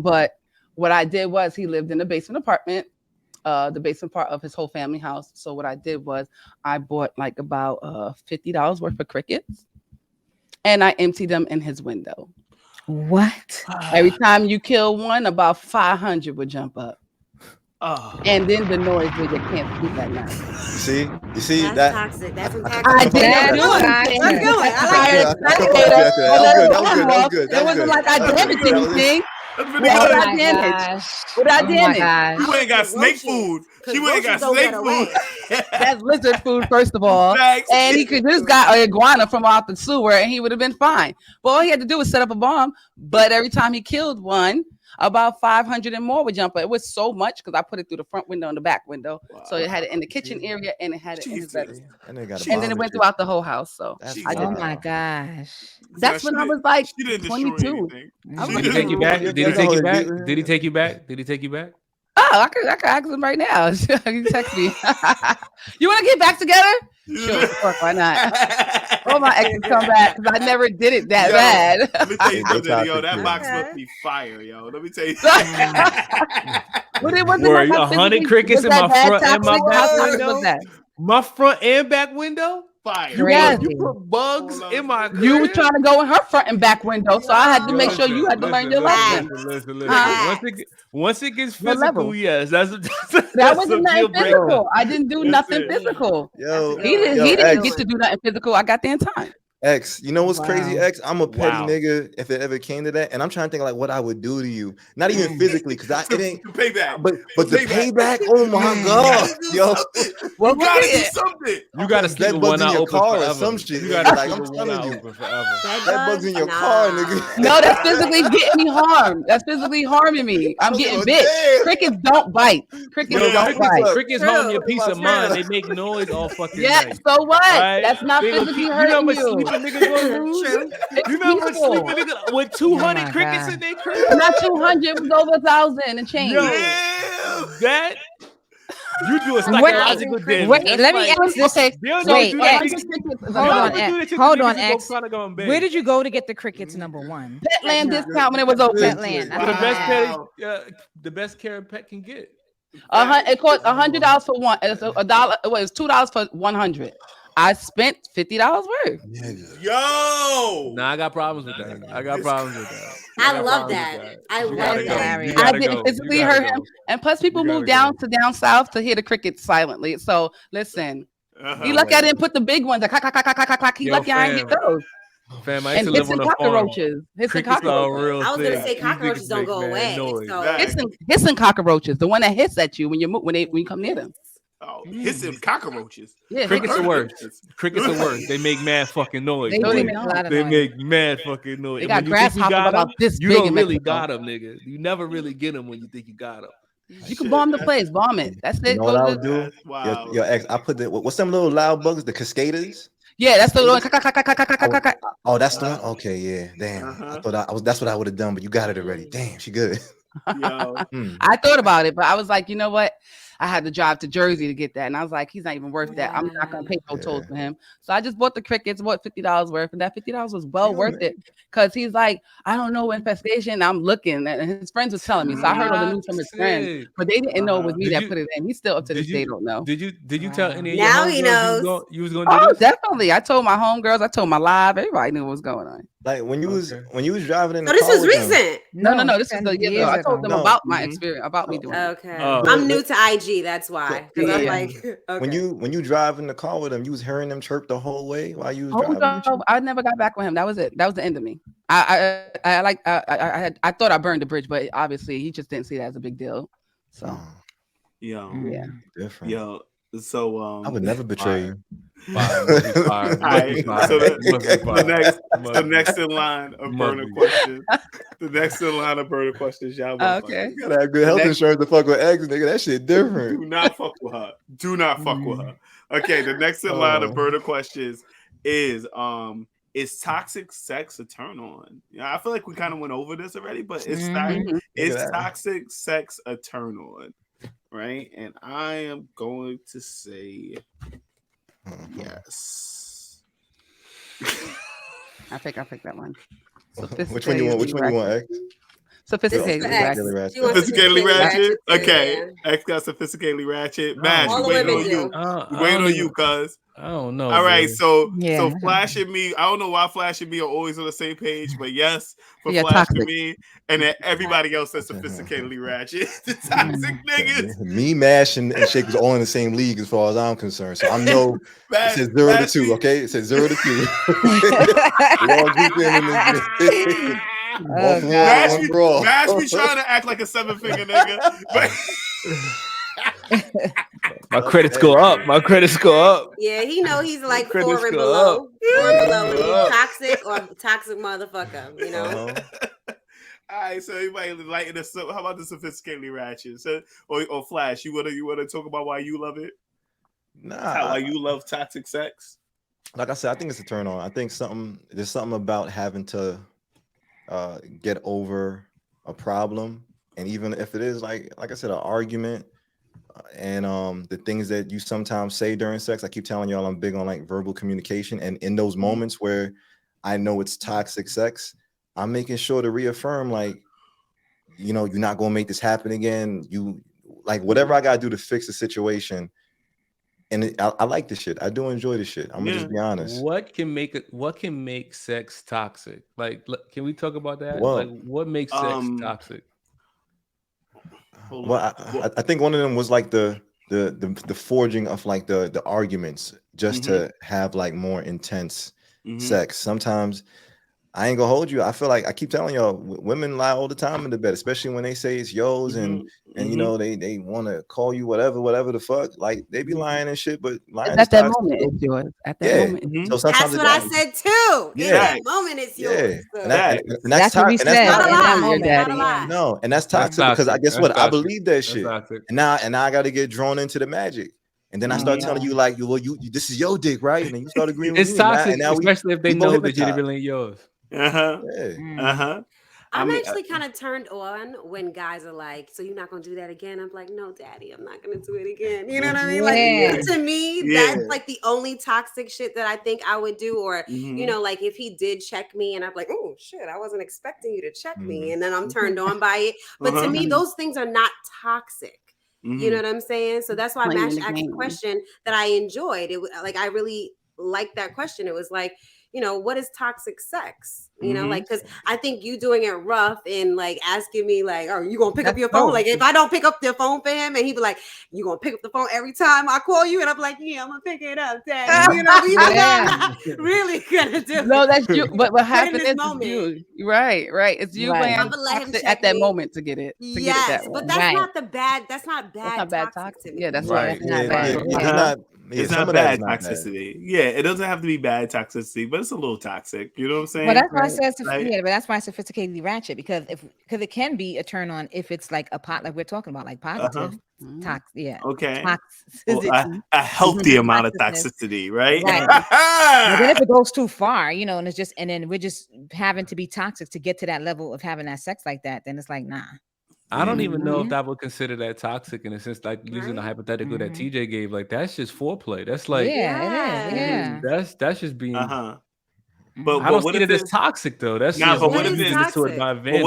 S12: But what I did was he lived in a basement apartment, the basement part of his whole family house. So what I did was I bought like about $50 worth of crickets, and I emptied them in his window.
S3: What?
S12: Every time you kill one, about 500 would jump up. And then the noise where you can't sleep at night.
S5: You see
S4: that's
S5: that?
S4: Toxic. That's some toxic.
S12: I did.
S4: That's good. I like it.
S5: That was good.
S12: It wasn't like I damaged anything. What I damage?
S2: You ain't got snake food. You ain't got snake food.
S12: That's lizard food, first of all. And he could just got an iguana from out the sewer, and he would have been fine. But all he had to do was set up a bomb. But every time he killed one, about 500 and more would jump up. It was so much because I put it through the front window and the back window. Wow. So it had it in the kitchen area, and it had it in his bedroom. And then it went throughout the whole house. So
S3: oh my gosh.
S12: That's when I was like 22.
S11: Did he take you back? Did he take you back? Did he take you back? Did he take you back?
S12: Oh, I could ask him right now. You text me. You want to get back together? Sure, why not? All my exes come back because I never did it that bad.
S2: Let me tell you something, yo. That box must be fire, yo. Let me tell you.
S12: But it wasn't
S11: 100 crickets in my front and my back window. My front and back window.
S2: Fire.
S12: Yes.
S11: You put bugs in my crib.
S12: You were trying to go in her front and back window, so I had to make sure you had to learn your lesson.
S11: Listen. Once it gets physical, yes, that
S12: wasn't nothing physical. I didn't do nothing physical. He didn't get to do nothing physical. I got there in time.
S5: X, you know what's crazy, X? I'm a petty nigga if it ever came to that. And I'm trying to think like what I would do to you. Not even physically, because it ain't
S2: payback.
S5: But the payback, oh my God. Yo.
S12: Well,
S2: you gotta do something.
S11: You gotta sleep
S5: Bed
S11: with
S5: bugs
S11: one
S5: in
S11: eye
S5: your
S11: open
S5: car or
S11: forever.
S5: some shit.
S11: You gotta
S5: Like,
S11: sleep
S5: I'm
S11: with one
S5: telling
S11: eye
S5: you.
S11: open forever.
S5: Bed bugs in your car, nigga.
S12: No, that's physically getting me harmed. That's physically harming me. I'm getting bit. Crickets don't bite. Crickets don't bite.
S11: Crickets harm your peace of mind. They make noise all fucking night.
S12: So what?
S11: Right?
S12: That's not physically hurting you.
S11: You know how much sleep a nigga gonna lose? You know how much sleep a nigga with 200 crickets in their crib?
S12: Not 200. It was over 1,000 and change.
S11: Yo, that you do a psychological damage.
S3: Wait,
S11: That's
S3: let me
S11: like,
S3: ask this.
S11: Wait,
S3: Hold on, X. Where did you go to get the crickets? Number one,
S12: Petland discount when it was open.
S3: Petland.
S11: The best care a pet can get.
S12: It cost $100 for one. It's $1. It was $2 for 100. I spent $50 worth.
S2: Yo,
S11: I got problems with that. I
S4: I love that. I love that.
S12: I didn't physically hurt him. And plus, people moved down south to hear the crickets silently. So listen, he lucky I didn't put the big ones. Like, he lucky I didn't get those.
S11: Fam, I used to live on a farm.
S12: Cockroaches.
S11: Crickets are real
S4: I was
S11: thing.
S4: gonna say cockroaches don't go away.
S12: Hissing cockroaches, the one that hiss at you when you come near them.
S2: Oh, hissing cockroaches.
S12: Yeah,
S11: crickets are worse. Crickets are worse. They make mad fucking noise.
S12: They make a lot of
S11: They
S12: noise.
S11: make mad fucking noise.
S12: They got grasshoppers about this
S11: you
S12: big
S11: don't
S12: in
S11: really
S12: Mexico.
S11: got them, nigga. You never really get them when you think you got them.
S12: You can bomb the place, bomb it. That's it.
S5: You know what I would do? Your ex, I put what's them little loud bugs, the cascadas?
S12: Yeah, that's the one.
S5: Oh, that's the one. Okay, yeah. Damn, I thought that's what I would have done, but you got it already. Damn, she good.
S12: I thought about it, but I was like, you know what? I had to drive to Jersey to get that, and I was like, he's not even worth that. I'm not gonna pay no tolls for him. So I just bought the crickets, bought $50 worth, and that $50 was well worth it because he's like, I don't know infestation. I'm looking, and his friends was telling me, so I heard on the news from his friends, but they didn't know it was me that put it in. He's still up to this day don't know.
S11: Did you tell any of
S4: now
S11: your
S4: he knows
S11: you was gonna do this?
S12: Definitely. I told my homegirls, I told my live, everybody knew what was going on.
S5: Like when you was driving in the
S4: So this
S5: car
S4: was
S5: with them.
S4: recent.
S12: No, this is the year ago. I told them
S5: No.
S12: about my experience, about me doing it.
S4: Okay. I'm new to IG, that's why. Because I'm like, okay.
S5: When you drive in the car with them, you was hearing them chirp the whole way while you was driving.
S12: No, I never got back with him. That was it. That was the end of me. I thought I burned the bridge, but obviously he just didn't see that as a big deal. So
S2: yeah,
S5: different.
S2: Yo, so
S5: I would never betray you.
S2: Alright, so the next in line of burner questions. The next in line of burner questions, y'all.
S12: Okay.
S5: You gotta have good health insurance to fuck with eggs, nigga. That shit different.
S2: Do not fuck with her. Do not fuck with her. Okay, the next in line of burner questions is toxic sex a turn on? Yeah, I feel like we kind of went over this already, but is toxic sex a turn on? Right? And I am going to say yes.
S12: I think that one.
S5: Which one you want, X?
S12: Sophisticatedly
S5: Ratchet.
S2: Sophisticatedly Ratchet. Okay. X got Sophisticatedly Ratchet. Mash, waiting on you. Waiting on you, cuz.
S11: I don't know.
S2: All right, so
S3: Yeah.
S2: Flash and me. I don't know why Flash and me are always on the same page, but yes, for
S12: Yeah,
S2: Flash
S12: toxic.
S2: and me, and then everybody else that's Sophisticatedly Ratchet. The toxic niggas.
S5: Me, Mash, and Shake was all in the same league as far as I'm concerned. So I know it says 0 to 2. Okay, it says 0 to 2. We all group in this.
S2: Mash be trying to act like a 7-figure nigga, but
S11: my credits go up. My credits go up.
S4: Yeah, he know he's like
S11: Credits
S4: 4 and
S11: go
S4: below.
S11: up.
S4: 4 and below. He's toxic or toxic motherfucker, you know?
S2: All right, so everybody lighten us up. How about the Sophisticatedly Ratchet? So, or Flash, you wanna talk about why you love it? Why you love toxic sex?
S5: Like I said, I think it's a turn on. I think there's something about having to get over a problem, and even if it is like I said, an argument, and the things that you sometimes say during sex. I keep telling y'all I'm big on like verbal communication, and in those moments where I know it's toxic sex, I'm making sure to reaffirm, like, you know, you're not gonna make this happen again. You like whatever I gotta do to fix the situation. And I like this shit. I do enjoy this shit. I'm gonna just be honest.
S11: What can make sex toxic? Like, can we talk about that?
S5: Well,
S11: like, what makes sex toxic?
S5: Well, I think one of them was like the forging of like the arguments just to have like more intense sex. Sometimes I ain't gonna hold you. I feel like I keep telling y'all, women lie all the time in the bed, especially when they say it's yours and you know they want to call you whatever the fuck. Like they be lying and shit, but lying
S12: at that moment it's yours. At that moment,
S5: so sometimes
S4: that's what I said too.
S5: Yeah.
S4: In that moment, it's yours. So.
S5: And that's
S3: what we
S5: toxic.
S3: said.
S4: Not a lie.
S3: Your daddy.
S5: No, and that's toxic because I guess what I believe that shit,
S11: toxic.
S5: and now I got to get drawn into the magic. And then I start telling you like, well, you this is your dick, right? And then you start agreeing with me.
S11: It's toxic,
S5: and now
S11: especially if they know that it really ain't yours.
S4: I'm actually kind of turned on when guys are like, so you're not going to do that again? I'm like, no, daddy, I'm not going to do it again. You know what I mean? Like, to me, that's like the only toxic shit that I think I would do. Or, you know, like if he did check me and I'm like, oh, shit, I wasn't expecting you to check me. And then I'm turned on by it. But to me, those things are not toxic. You know what I'm saying? So that's why Mash asked a question that I enjoyed. It like I really liked that question. It was like, you know, what is toxic sex? You know, like, because I think you doing it rough and like asking me like, are you gonna pick up your phone? Like if I don't pick up the phone for him and he be like, you gonna pick up the phone every time I call you? And I'm like, yeah, I'm gonna pick it up, daddy. You know, I'm not really gonna do
S12: no,
S4: it.
S12: that's you. But what happened is
S4: moment.
S12: you. Right. It's you playing at that moment to get it.
S4: Yes, but that's not the bad. That's not bad.
S12: That's not bad toxic. Yeah, that's
S11: right.
S12: Not bad.
S2: It's not bad toxicity. Yeah, it doesn't have to be bad toxicity, but it's a little toxic. You know what I'm saying?
S3: Well, that's why I said, but that's why sophisticatedly ratchet, because it can be a turn on if it's like a pot, like we're talking about, like positive
S2: okay,
S3: toxicity.
S2: Well, a healthy amount of toxicity, right?
S3: But then if it goes too far, you know, and it's just, and then we're just having to be toxic to get to that level of having that sex like that, then it's like, nah.
S11: I don't even know if I would consider that toxic in a sense, like using the hypothetical that TJ gave. Like that's just foreplay. That's like
S3: it is. Yeah,
S11: that's just being.
S2: But
S11: I don't see it as toxic though. That's just
S2: but what if
S11: it's to advantage.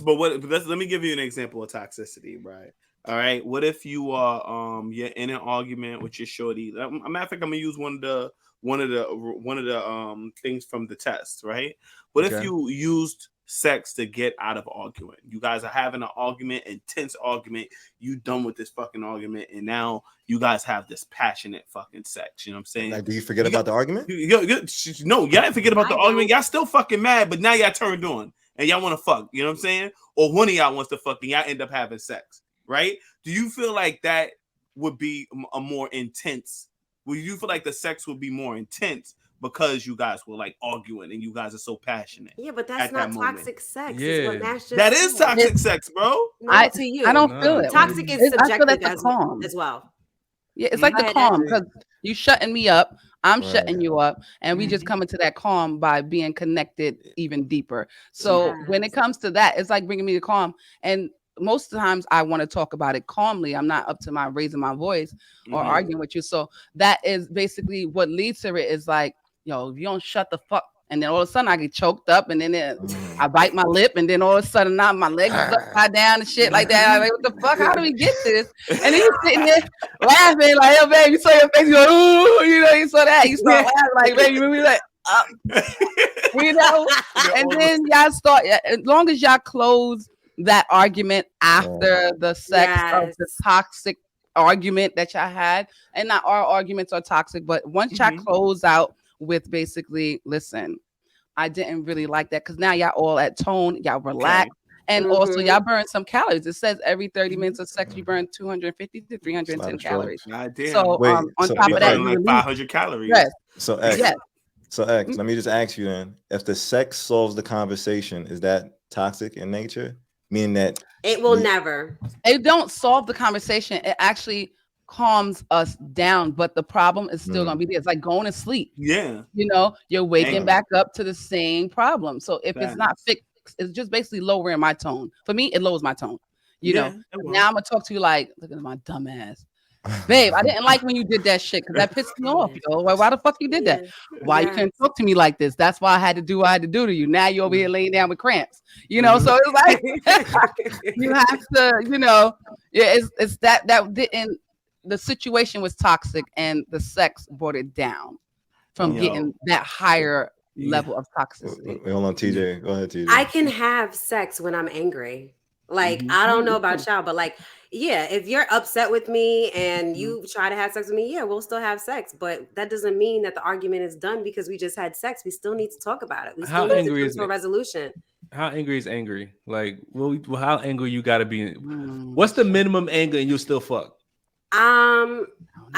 S2: But what if it's let me give you an example of toxicity, right? All right. What if you are you're in an argument with your shorty? Matter of fact, I'm gonna use one of the things from the test, right? What if you used sex to get out of arguing? You guys are having an argument, intense argument. You done with this fucking argument, and now you guys have this passionate fucking sex. You know what I'm saying?
S5: Like, do you forget about the argument?
S2: No, y'all didn't forget about the argument. Y'all still fucking mad, but now y'all turned on and y'all want to fuck. You know what I'm saying? Or one of y'all wants to fuck and y'all end up having sex, right? Do you feel like that would be a more intense? Would you feel like the sex would be more intense because you guys were like arguing and you guys are so passionate?
S4: Yeah, but that's not toxic sex.
S2: Yeah, that is toxic sex, bro.
S4: I
S12: don't feel it.
S4: Toxic is subjective as well.
S12: Yeah, it's like the calm, because you shutting me up, I'm shutting you up, and we just come into that calm by being connected even deeper. So when it comes to that, it's like bringing me to calm. And most of the times I want to talk about it calmly. I'm not up to my raising my voice or arguing with you. So that is basically what leads to it, is like, yo, if you don't shut the fuck, and then all of a sudden I get choked up, and then I bite my lip, and then all of a sudden now my legs is upside down and shit like that. I'm like, what the fuck? How do we get this? And then you're sitting there laughing like, yo, babe, you saw your face, you go, ooh, you know, you saw that. You start laughing like, baby, we like, you know, and then y'all start, as long as y'all close that argument after the sex of the toxic argument that y'all had, and not all arguments are toxic, but once y'all close out with basically, listen, I didn't really like that, because now y'all all at tone, y'all relax, and also y'all burn some calories. It says every 30 minutes of sex you burn 250 to 310 calories. So on top of that,
S2: like 500 calories.
S5: Yes. So X, let me just ask you then, if the sex solves the conversation, is that toxic in nature? Meaning that
S4: it will never.
S12: It don't solve the conversation. It actually calms us down, but the problem is still gonna be there. It's like going to sleep.
S2: Yeah,
S12: you know, you're waking back up to the same problem. So if it's not fixed, it's just basically lowering my tone. For me, it lowers my tone. You know, now I'm gonna talk to you like, look at my dumb ass. Babe, I didn't like when you did that shit, because that pissed me off, yo. Why the fuck you did that? Why you couldn't talk to me like this? That's why I had to do what I had to do to you. Now you're over here laying down with cramps, you know. So it's like you have to, you know, it's that didn't. The situation was toxic, and the sex brought it down from getting that higher level of toxicity.
S5: Wait, hold on, TJ. Go ahead, TJ.
S4: I can have sex when I'm angry. Like, I don't know about y'all, but like, Yeah, if you're upset with me and you try to have sex with me, yeah, we'll still have sex. But that doesn't mean that the argument is done because we just had sex. We still need to talk about it. We still need to come to a resolution.
S11: How angry is angry? Like, well, how angry you gotta be? What's the minimum anger and you still fuck?
S4: I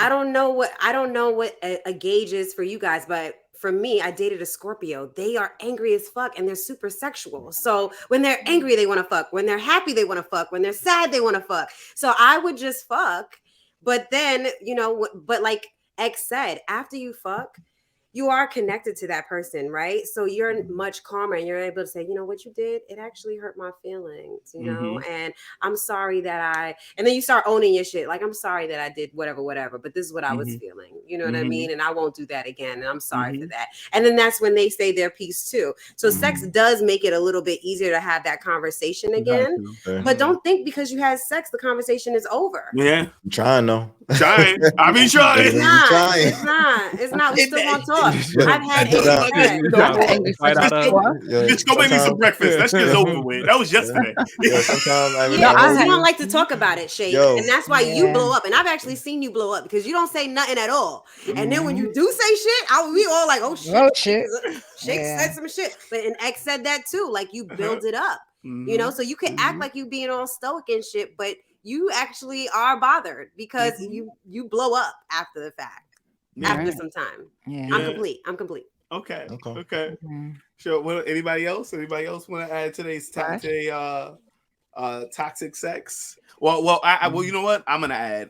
S4: don't know what a gauge is for you guys, but for me, I dated a Scorpio. They are angry as fuck and they're super sexual. So when they're angry, they want to fuck. When they're happy, they want to fuck. When they're sad, they want to fuck. So I would just fuck. But then, but like X said, after you fuck, you are connected to that person, right? So you're much calmer and you're able to say, what you did, it actually hurt my feelings, and I'm sorry that and then you start owning your shit. Like, I'm sorry that I did whatever, but this is what I was feeling. You know what I mean? And I won't do that again. And I'm sorry for that. And then that's when they say their piece too. So sex does make it a little bit easier to have that conversation again. But don't think because you had sex, the conversation is over.
S2: Yeah.
S5: I'm trying though.
S2: Trying. I mean, trying.
S4: It's not. We still gonna talk. I've had
S2: bitch, go make me some breakfast. That shit's over with. That was yesterday.
S5: Sometimes
S4: you don't like to talk about it, Shay, and that's why you blow up. And I've actually seen you blow up because you don't say nothing at all. And then when you do say shit, we all like, oh shit. Shay said some shit, and X said that too. Like, you build it up, so you can act like you being all stoic and shit, but you actually are bothered because you blow up after the fact. After some time. I'm complete.
S2: Okay. Sure. Well, anybody else want to add today's toxic sex? Well, you know what? I'm gonna add.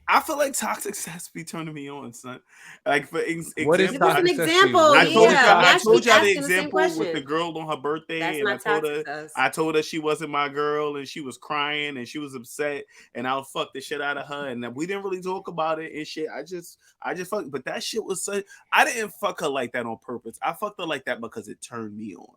S2: I feel like toxic sex be turning me on, son. Like, for example,
S11: what is toxic sex?
S2: I told y'all the example with the girl on her birthday, and I told her she wasn't my girl, and she was crying and she was upset, and I'll fuck the shit out of her, and we didn't really talk about it and shit. I just fucked, but that shit was so. I didn't fuck her like that on purpose. I fucked her like that because it turned me on.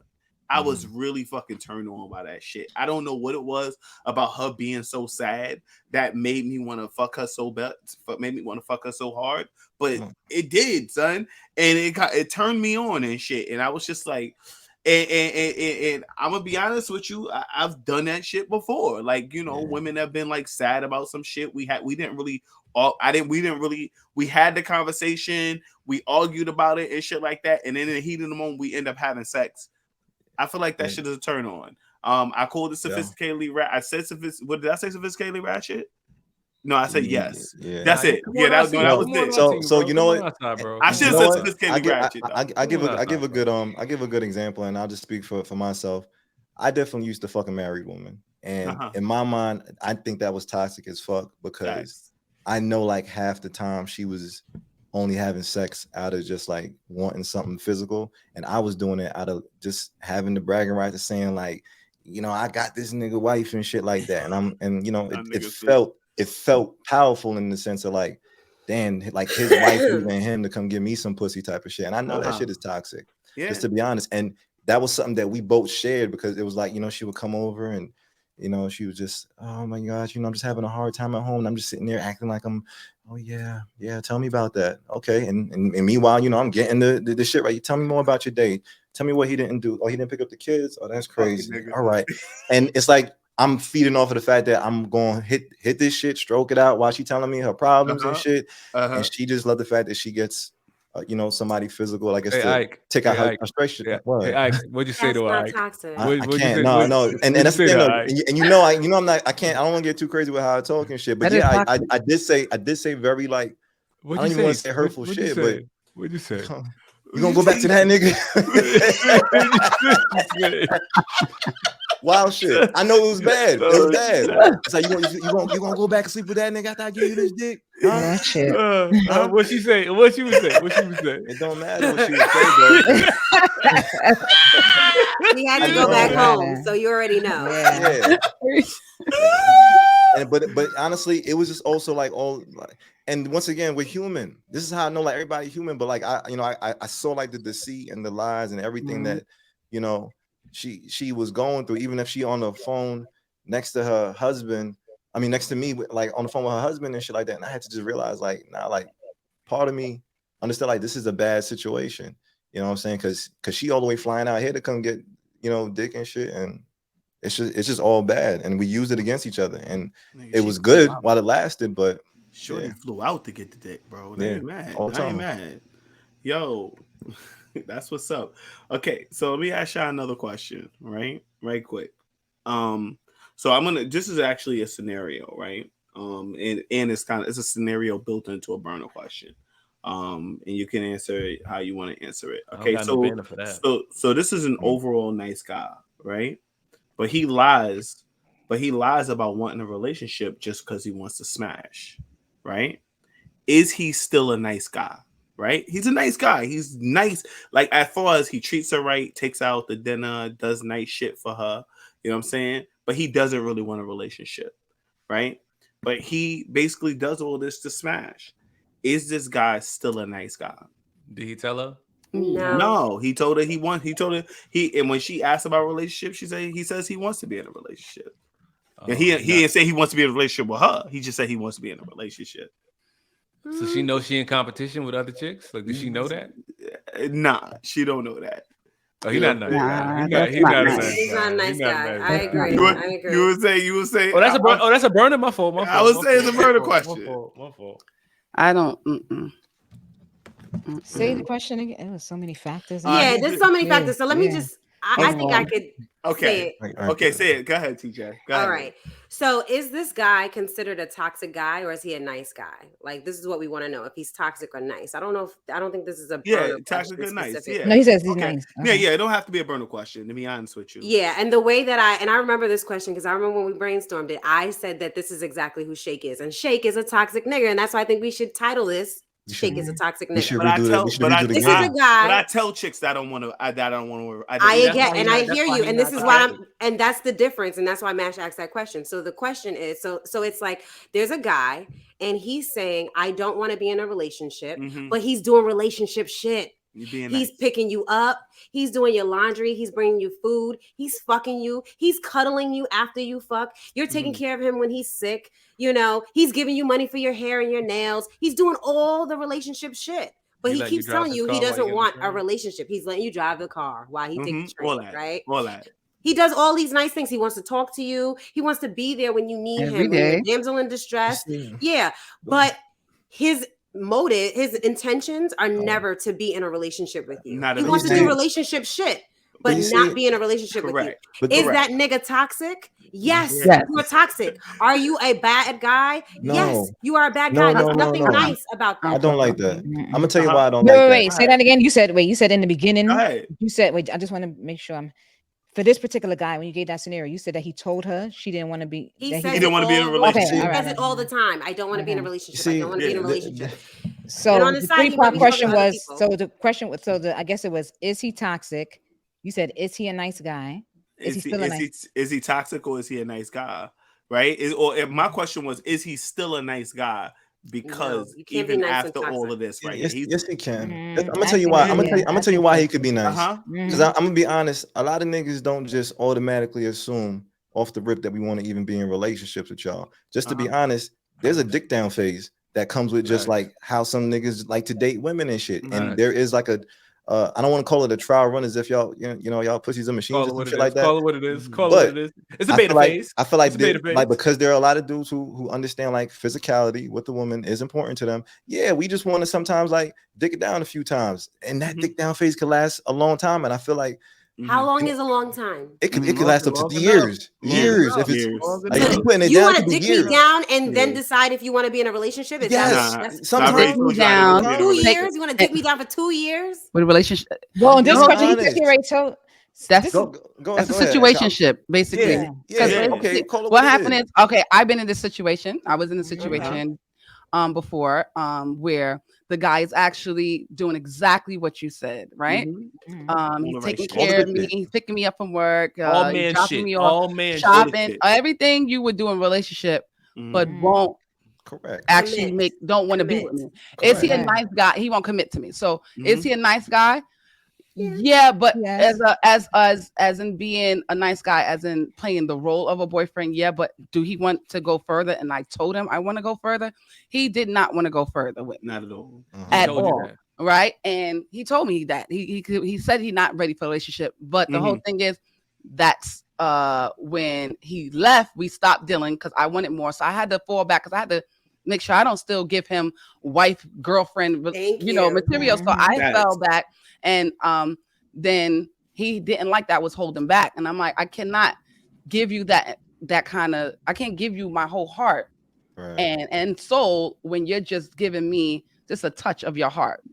S2: I was really fucking turned on by that shit. I don't know what it was about her being so sad that made me want to fuck her so bad, made me want to fuck her so hard, but it did, son. And it turned me on and shit. And I was just like, and I'm gonna be honest with you, I've done that shit before. Like, women have been like sad about some shit. We had the conversation, we argued about it and shit like that. And then in the heat of the moment, we end up having sex. I feel like that shit is a turn on. I called it sophisticatedly ratchet. I said what did I say? Sophisticatedly ratchet? No, I said yes. Yeah. That's it. Yeah, that was it.
S5: So you know what?
S2: I should have said sophisticatedly ratchet.
S5: I give a good example, and I'll just speak for myself. I definitely used to fuck a married woman, and in my mind, I think that was toxic as fuck because I know like half the time she was only having sex out of just like wanting something physical, and I was doing it out of just having the bragging rights of saying like, I got this nigga wife and shit like that, and it felt powerful in the sense of like, damn, like his wife leaving him to come give me some pussy type of shit, and I know that shit is toxic, just to be honest. And that was something that we both shared because it was like, she would come over and she was just, oh my gosh, I'm just having a hard time at home. And I'm just sitting there acting like I'm, oh yeah, tell me about that. Okay. And meanwhile, I'm getting the shit right. You tell me more about your day. Tell me what he didn't do. Oh, he didn't pick up the kids. Oh, that's crazy. All right. And it's like, I'm feeding off of the fact that I'm going to hit this shit, stroke it out while she telling me her problems and shit. And she just loved the fact that she gets, somebody physical, I guess, to take out her frustration.
S11: Yeah. Hey, Ike, what'd you say to Ike?
S5: I can't. No. And that's the thing. And I'm not. I can't. I don't want to get too crazy with how I talk and shit. But yeah, I did say very like. I don't even want to say hurtful shit. But
S11: what'd you say?
S5: You gonna go back to that nigga? Wild shit. I know it was bad. It was bad. It's like you gonna go back and sleep with that nigga after I give you this dick?
S3: That shit.
S11: What she say? What she would say?
S5: It don't matter what she would say, bro.
S4: We had to go back home, so you already know.
S5: Yeah. But honestly, it was just also like all like. And once again, we're human. This is how I know like everybody human. But like I saw like the deceit and the lies and everything that she was going through. Even if she on the phone next to her husband, next to me, like on the phone with her husband and shit like that. And I had to just realize like, like part of me understood like this is a bad situation. You know what I'm saying? Because she all the way flying out here to come get dick and shit. And it's just all bad, and we used it against each other, and it was good while it lasted, but
S2: Shorty flew out to get the dick, bro. They ain't mad.
S5: All the
S2: I ain't
S5: time.
S2: mad. Yo, that's what's up. Okay, so let me ask y'all another question, right quick. So this is actually a scenario, right? And it's a scenario built into a burner question. And you can answer it how you want to answer it. Okay, so this is an overall nice guy, right? But he lies about wanting a relationship just because he wants to smash, right? Is he still a nice guy? Right? He's a nice guy. He's nice. Like, as far as he treats her right, takes her out to dinner, does nice shit for her. You know what I'm saying? But he doesn't really want a relationship, right? But he basically does all this to smash. Is this guy still a nice guy?
S11: Did he tell her?
S4: No.
S2: He told her and when she asked about relationship, he says he wants to be in a relationship. And he didn't say he wants to be in a relationship with her. He just said he wants to be in a relationship.
S11: So she knows she in competition with other chicks? Like, does she know that?
S2: Nah, she don't know that.
S11: Oh, he's not nice. He's
S4: not a nice guy. I agree.
S2: You would say.
S11: Oh, that's a burner. My fault.
S2: I would say it's a burner question.
S11: My fault.
S12: I don't.
S3: Say the question again. There was so many factors.
S4: Yeah, there's so many factors. So let me just. I think I could.
S2: Okay.
S4: Say it.
S2: Okay, say it. Go ahead, TJ. Go ahead.
S4: All right. So is this guy considered a toxic guy, or is he a nice guy? Like, this is what we want to know, if he's toxic or nice. I don't think this is a
S2: toxic or nice. Yeah.
S3: No, he says he's nice.
S2: Okay. Yeah. It don't have to be a burner question, to be honest with you.
S4: Yeah, and the way that I remember this question because I remember when we brainstormed it, I said that this is exactly who Shake is, and Shake is a toxic nigga, and that's why I think we should title this Shake is a toxic nigga. This is a guy.
S2: But I tell chicks that I don't want to. I
S4: hear you, and this is why and that's the difference, and that's why Mash asked that question. So the question is, so it's like there's a guy, and he's saying I don't want to be in a relationship, but he's doing relationship shit. He's picking you up. He's doing your laundry. He's bringing you food. He's fucking you. He's cuddling you after you fuck. You're taking care of him when he's sick. You know, he's giving you money for your hair and your nails. He's doing all the relationship shit. But he keeps telling you he doesn't want a relationship. He's letting you drive the car while he takes the train, right?
S2: All that.
S4: He does all these nice things. He wants to talk to you. He wants to be there when you need him. When you're damsel in distress. Yeah. But his intentions are never to be in a relationship with you. He wants to do relationship shit, but not be in a relationship with you. Is that nigga toxic? Yes, you're toxic. Are you a bad guy?
S5: No.
S4: Yes, you are a bad guy. There's nothing nice about that.
S5: I don't like that. I'm gonna tell you why I don't like that.
S3: Wait, say that again. You said in the beginning. You said, wait, I just want to make sure I'm. For this particular guy, when you gave that scenario, you said that he told her she didn't want to be.
S2: He didn't want to be in a relationship.
S4: He says it all the time. I don't want to be in a relationship. I don't want to be in a relationship.
S3: So the three-part question was. So the question was. I guess it was. Is he toxic? You said, is he a nice guy? Is
S2: he toxic or is he a nice guy? Right? My question was, is he still a nice guy? Because even after all of this, right?
S5: Yes, he can. I'm gonna tell you why. I'm gonna tell you why he could be nice. Because I'm gonna be honest. A lot of niggas don't just automatically assume off the rip that we want to even be in relationships with y'all. Just to be honest, there's a dick down phase that comes with just like how some niggas like to date women and shit. And there is like a I don't want to call it a trial run as if y'all, y'all pussies and machines and shit like that.
S11: Call it what it is. What it is. It's a beta phase.
S5: I feel like because there are a lot of dudes who understand like physicality with the woman is important to them. Yeah, we just want to sometimes like dick it down a few times, and that dick down phase could last a long time. And I feel like
S4: how long is a long time?
S5: It could last up to years. Years. If it's
S4: you want to dick me down and then decide if you want to be in a relationship?
S5: Sometimes
S12: dick me down.
S4: 2 years? You want to dick me down for 2 years?
S12: With a relationship?
S3: Well, in this question, that's
S12: a situationship, basically.
S5: Okay.
S12: What happened is, I've been in this situation. I was in a situation before where the guy is actually doing exactly what you said, right? He's taking care of me, he's picking me up from work,
S11: all man
S12: dropping
S11: shit,
S12: me off, shopping, everything you would do in a relationship, but won't actually don't want to be with me. Is he a nice guy? He won't commit to me. So is he a nice guy? Yeah, but as in being a nice guy, as in playing the role of a boyfriend, but do he want to go further? And I told him I want to go further. He did not want to go further with me.
S2: Not at all.
S12: At all. Right? And he told me that he said he's not ready for a relationship. But the whole thing is that's when he left, we stopped dealing because I wanted more. So I had to fall back because I had to make sure I don't still give him wife, girlfriend, material. So I fell back, and then he didn't like that, was holding back, and I'm like, I cannot give you that kind of. I can't give you my whole heart and soul when you're just giving me just a touch of your heart.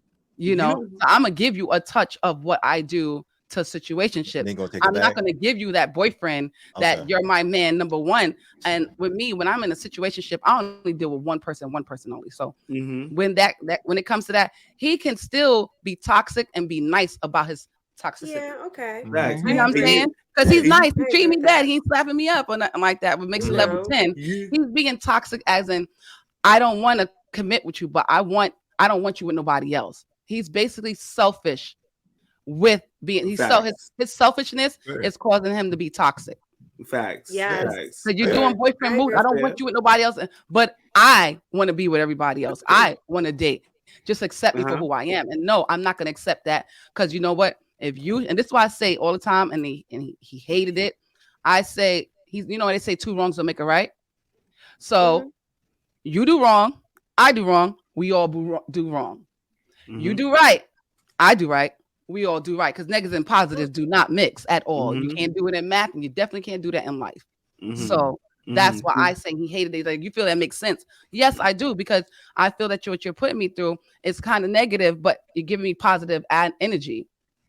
S12: So I'm gonna give you a touch of what I do to situationships. I'm not going to give you that boyfriend that you're my man number one. And with me, when I'm in a situationship, I only deal with one person only. So when when it comes to that, he can still be toxic and be nice about his toxicity.
S4: Yeah, okay.
S12: You know what I'm saying? Because he's nice. He treat me bad. He ain't slapping me up or nothing like that. What makes it level 10. He's being toxic as in, I don't want to commit with you, but I don't want you with nobody else. He's basically selfish. With being his selfishness is causing him to be toxic.
S2: Facts.
S4: Yeah.
S12: So you're doing boyfriend moves. I don't want you with nobody else, but I want to be with everybody else. I want to date. Just accept me for who I am. And no, I'm not going to accept that because you know what? If you, and this is why I say all the time, and he hated it. I say they say 2 wrongs don't make a right. So you do wrong, I do wrong, we all do wrong. You do right, I do right. We all do right because negatives and positives do not mix at all. You can't do it in math, and you definitely can't do that in life. So that's why I say he hated it. Like, you feel that makes sense? Yes, I do, because I feel that what you're putting me through is kind of negative, but you're giving me positive energy.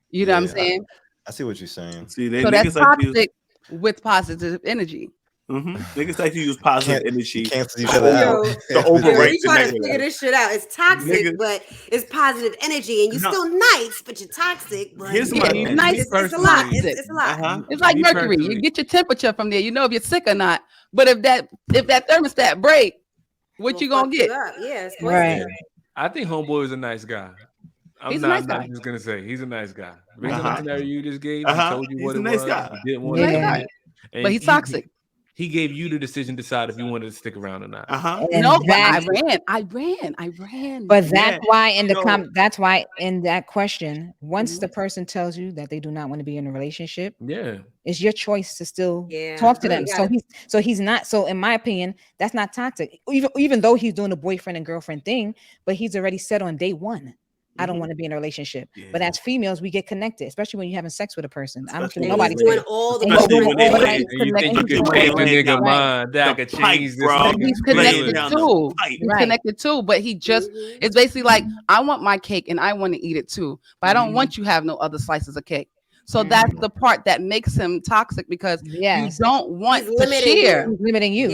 S12: You know what I'm saying?
S5: I see what you're saying.
S2: See,
S12: so that's toxic with positive energy.
S2: Niggas like to use positive energy.
S5: Cancel each other out.
S2: To overrate
S4: you trying to figure this shit out. It's toxic, but it's positive energy, and you're still nice, but you're toxic. But
S2: here's my
S12: nice. It's a lot. It's a lot. It's like mercury. You get your temperature from there. You know if you're sick or not. But if that thermostat break, what you gonna get?
S4: Yeah,
S3: right.
S11: I think homeboy is a nice guy. I'm not just gonna say he's a nice guy. Based on the scenario you just gave, he told you what it was. He didn't want to,
S12: but he's toxic.
S11: He gave you the decision to decide if you wanted to stick around or not.
S12: No, but I ran.
S3: But that's why that's why in that question, once the person tells you that they do not want to be in a relationship, it's your choice to still talk to them. So he's not. So in my opinion, that's not toxic. Even though he's doing the boyfriend and girlfriend thing, but he's already said on day one, I don't want to be in a relationship. But as females, we get connected, especially when you're having sex with a person. I don't care nobody
S4: doing all the
S12: he's connected too, but he just it's basically like, I want my cake and I want to eat it too, but I don't want you to have no other slices of cake. So that's the part that makes him toxic, because you don't want to share.
S3: He's limiting you.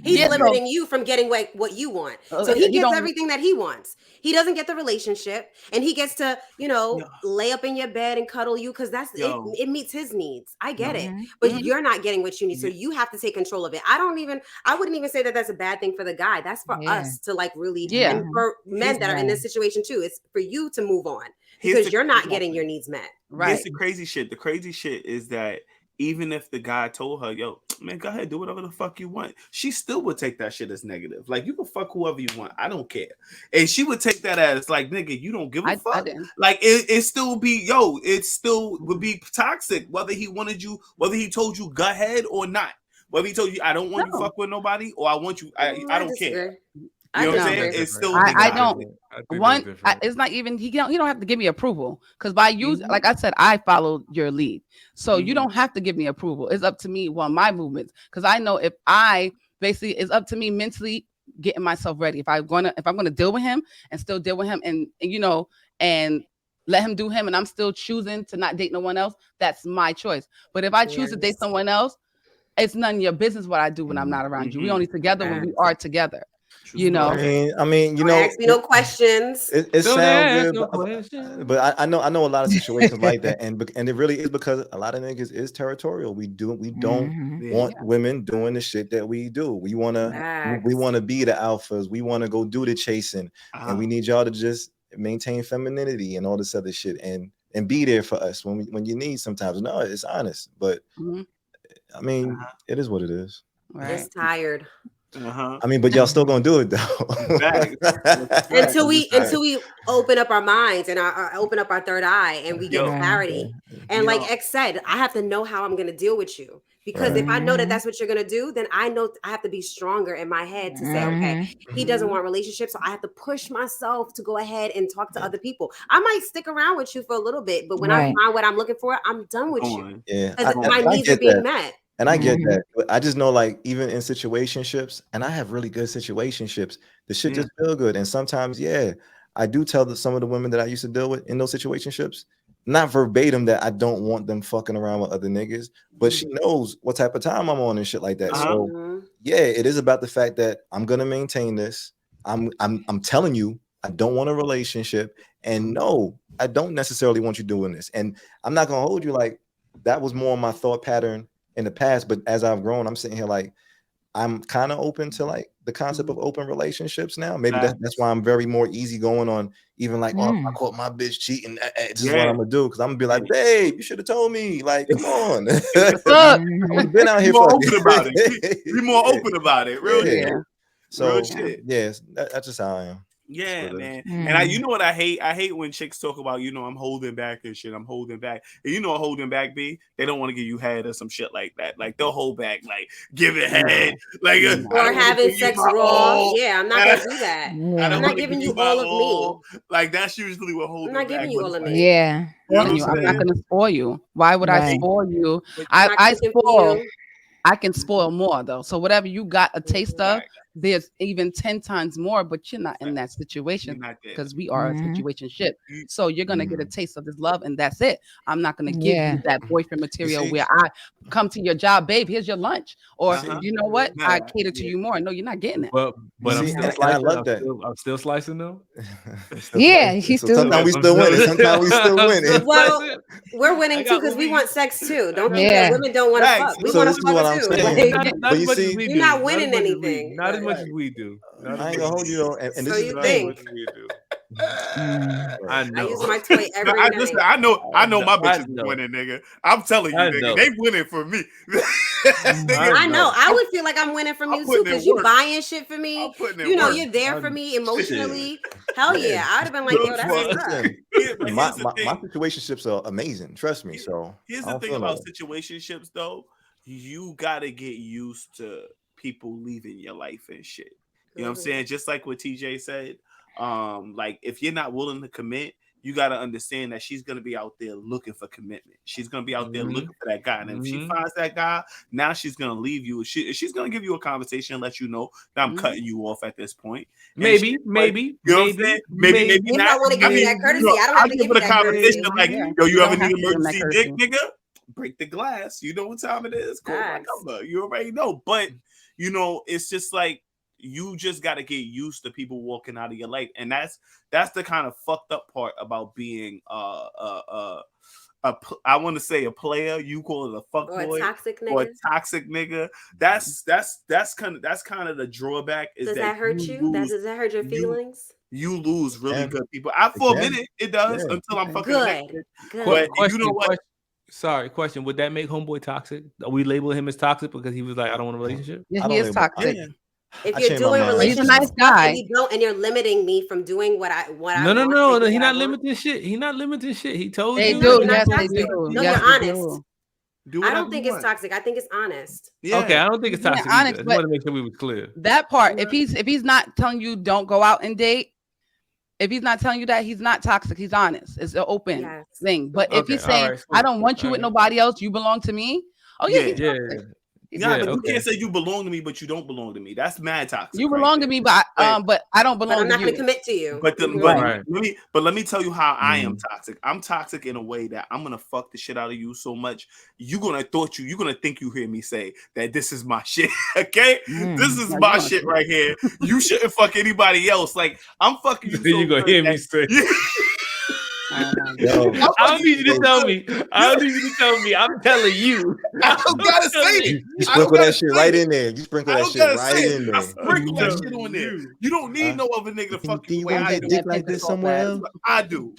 S4: He's limiting you from getting what you want. So he gets everything that he wants. He doesn't get the relationship, and he gets to, lay up in your bed and cuddle you because it meets his needs. I get it, but you're not getting what you need, so you have to take control of it. I wouldn't even say that that's a bad thing for the guy. That's for us to really, and for men that are in this situation too. It's for you to move on. Because you're not getting your needs met.
S2: Right. Here's the crazy shit. The crazy shit is that even if the guy told her, yo, man, go ahead, do whatever the fuck you want, she still would take that shit as negative. Like, you can fuck whoever you want. I don't care. And she would take that as like, nigga, you don't give a fuck. Like, it still be, it still would be toxic, whether he wanted you, whether he told you go ahead or not. Whether he told you, I don't want you to fuck with nobody, or I want you, I don't care. You know what I'm saying? It's still
S12: I don't. It's not even he don't have to give me approval, because by you, like I said, I followed your lead, so you don't have to give me approval. It's up to me my movements, because I know if it's up to me mentally getting myself ready. If I'm gonna deal with him and still deal with him, and and let him do him, and I'm still choosing to not date no one else, that's my choice. But if I choose to date someone else, it's none of your business what I do when I'm not around you. We only together when we are together.
S5: I mean,
S4: ask me no questions.
S5: It sounds good, but I know a lot of situations like that, and it really is because a lot of niggas is territorial. We don't want women doing the shit that we do. We wanna be the alphas. We wanna go do the chasing, and we need y'all to just maintain femininity and all this other shit, and be there for us when you need. Sometimes, no, it's honest, but I mean, it is what it is.
S4: It's tired.
S5: I mean, but y'all still gonna do it though.
S4: until we open up our minds and open up our third eye and we get clarity. And like X said, I have to know how I'm gonna deal with you. Because if I know that that's what you're going to do, then I know I have to be stronger in my head to say, okay, he doesn't want relationships. So I have to push myself to go ahead and talk to other people. I might stick around with you for a little bit, but when I find what I'm looking for, I'm done with you.
S5: Yeah.
S4: My needs are being met.
S5: And I get that. But I just know, like, even in situationships, and I have really good situationships, the shit just feel good. And sometimes, I do tell some of the women that I used to deal with in those situationships, not verbatim that I don't want them fucking around with other niggas, but she knows what type of time I'm on and shit like that. So it is about the fact that I'm gonna maintain this. I'm telling you, I don't want a relationship, and no, I don't necessarily want you doing this. And I'm not gonna hold you like that was more my thought pattern in the past, but as I've grown, I'm sitting here like I'm kind of open to like the concept of open relationships now. Maybe that's why I'm very more easy-going on even like, oh, if I caught my bitch cheating, this is what I'm gonna do. Because I'm gonna be like, babe, you should have told me. Like, come on. I've been out here
S2: more open about it. Be more open about it. Real
S5: So
S2: real shit.
S5: That's just how I am.
S2: Yeah, man. And you know what I hate? I hate when chicks talk about, I'm holding back and shit. I'm holding back. And you know what holding back be? They don't want to give you head or some shit like that. Like they'll hold back, like give it head. Like
S4: or having sex raw. Yeah, I'm not gonna do that. I'm not giving you all of me.
S2: Like that's usually what holding back.
S4: I'm not giving you all of me.
S3: Yeah.
S12: I'm not gonna spoil you. Why would I spoil you? I spoil. I can spoil more though. So whatever you got a taste of, there's even 10 times more, but you're not in that situation because we are a situationship. So you're going to get a taste of this love and that's it. I'm not going to give you that boyfriend material where I come to your job, babe, here's your lunch. Or you know what? I cater to you more. No, you're not getting it.
S11: But I'm still slicing. I love that. I'm still slicing though.
S5: Sometimes we still winning. Sometimes we still winning.
S4: Well, we're winning too because we want sex too. Don't think that women don't want to fuck. We want to fuck too.
S11: Not as much as we do.
S4: You're not winning anything.
S11: Not as much as we do.
S5: I ain't gonna hold you though. And this is
S4: the thing.
S11: I know.
S4: I use my toy every night.
S2: Listen, I know my bitches winning, nigga. I'm telling you, nigga, they winning for me.
S4: I know. I would feel like I'm winning from you too because you buying shit for me. You're there for me emotionally. Hell yeah, I would have been like, yo, that's
S5: my situationships are amazing. Trust me. So
S2: here's the thing about situationships, though. You gotta get used to people leaving your life and shit. You know what I'm saying? Just like what TJ said. Like if you're not willing to commit, you got to understand that she's going to be out there looking for commitment. She's going to be out there looking for that guy. And if she finds that guy, now she's going to leave you. She's going to give you a conversation and let you know that I'm cutting you off at this point.
S11: Maybe.
S2: You know what I'm saying? Maybe
S4: you
S2: not.
S4: don't want to give me that courtesy. I don't have to give you that
S2: conversation
S4: courtesy.
S2: like, yo, you ever need emergency dick, nigga? Break the glass. You know what time it is. Call my number. You already know. But, it's just like, you just got to get used to people walking out of your life. And that's the kind of fucked up part about being I want to say a player. You call it a fuck boy or a toxic nigga. That's kind of the drawback.
S4: Does that hurt you? Does that hurt your feelings?
S2: You lose really good people. For a minute it does until I'm fucking
S4: good.
S2: But you know what?
S11: Sorry, question. Would that make homeboy toxic? Are we label him as toxic because he was like, I don't want a relationship?
S12: Yeah, he is toxic.
S4: If you're doing relationships,
S12: he's a nice guy,
S4: and you're limiting me from doing what I
S11: No. He's not limiting shit. He's not limiting shit. He told you.
S12: They do. Yes, they do.
S4: No, you're honest. I don't think it's toxic. I think it's honest.
S11: Yeah. Okay, I don't think it's toxic. Honest, I just want to make sure we were clear.
S12: That part. If he's not telling you don't go out and date, if he's not telling you that, he's not toxic. He's honest. It's an open thing. But if he's saying, I don't want you with nobody else, you belong to me. Oh yeah.
S2: But you can't say you belong to me, but you don't belong to me. That's mad toxic.
S12: You belong to me, but I don't belong.
S4: I'm not
S12: going
S4: to commit to you.
S2: Let me tell you how I am toxic. I'm toxic in a way that I'm gonna fuck the shit out of you so much you're gonna think you hear me say that this is my shit. Okay, this is my shit right here. You shouldn't fuck anybody else. Like I'm fucking you.
S11: You gonna hear me say. I don't need you to tell me. I don't need you to tell me. I'm telling you.
S2: I don't gotta say it.
S5: You sprinkle that shit right in there. You sprinkle that shit right in there.
S2: I sprinkle that shit on there. You don't need no other nigga to fucking
S5: you want to get dick like this somewhere else?
S2: I do.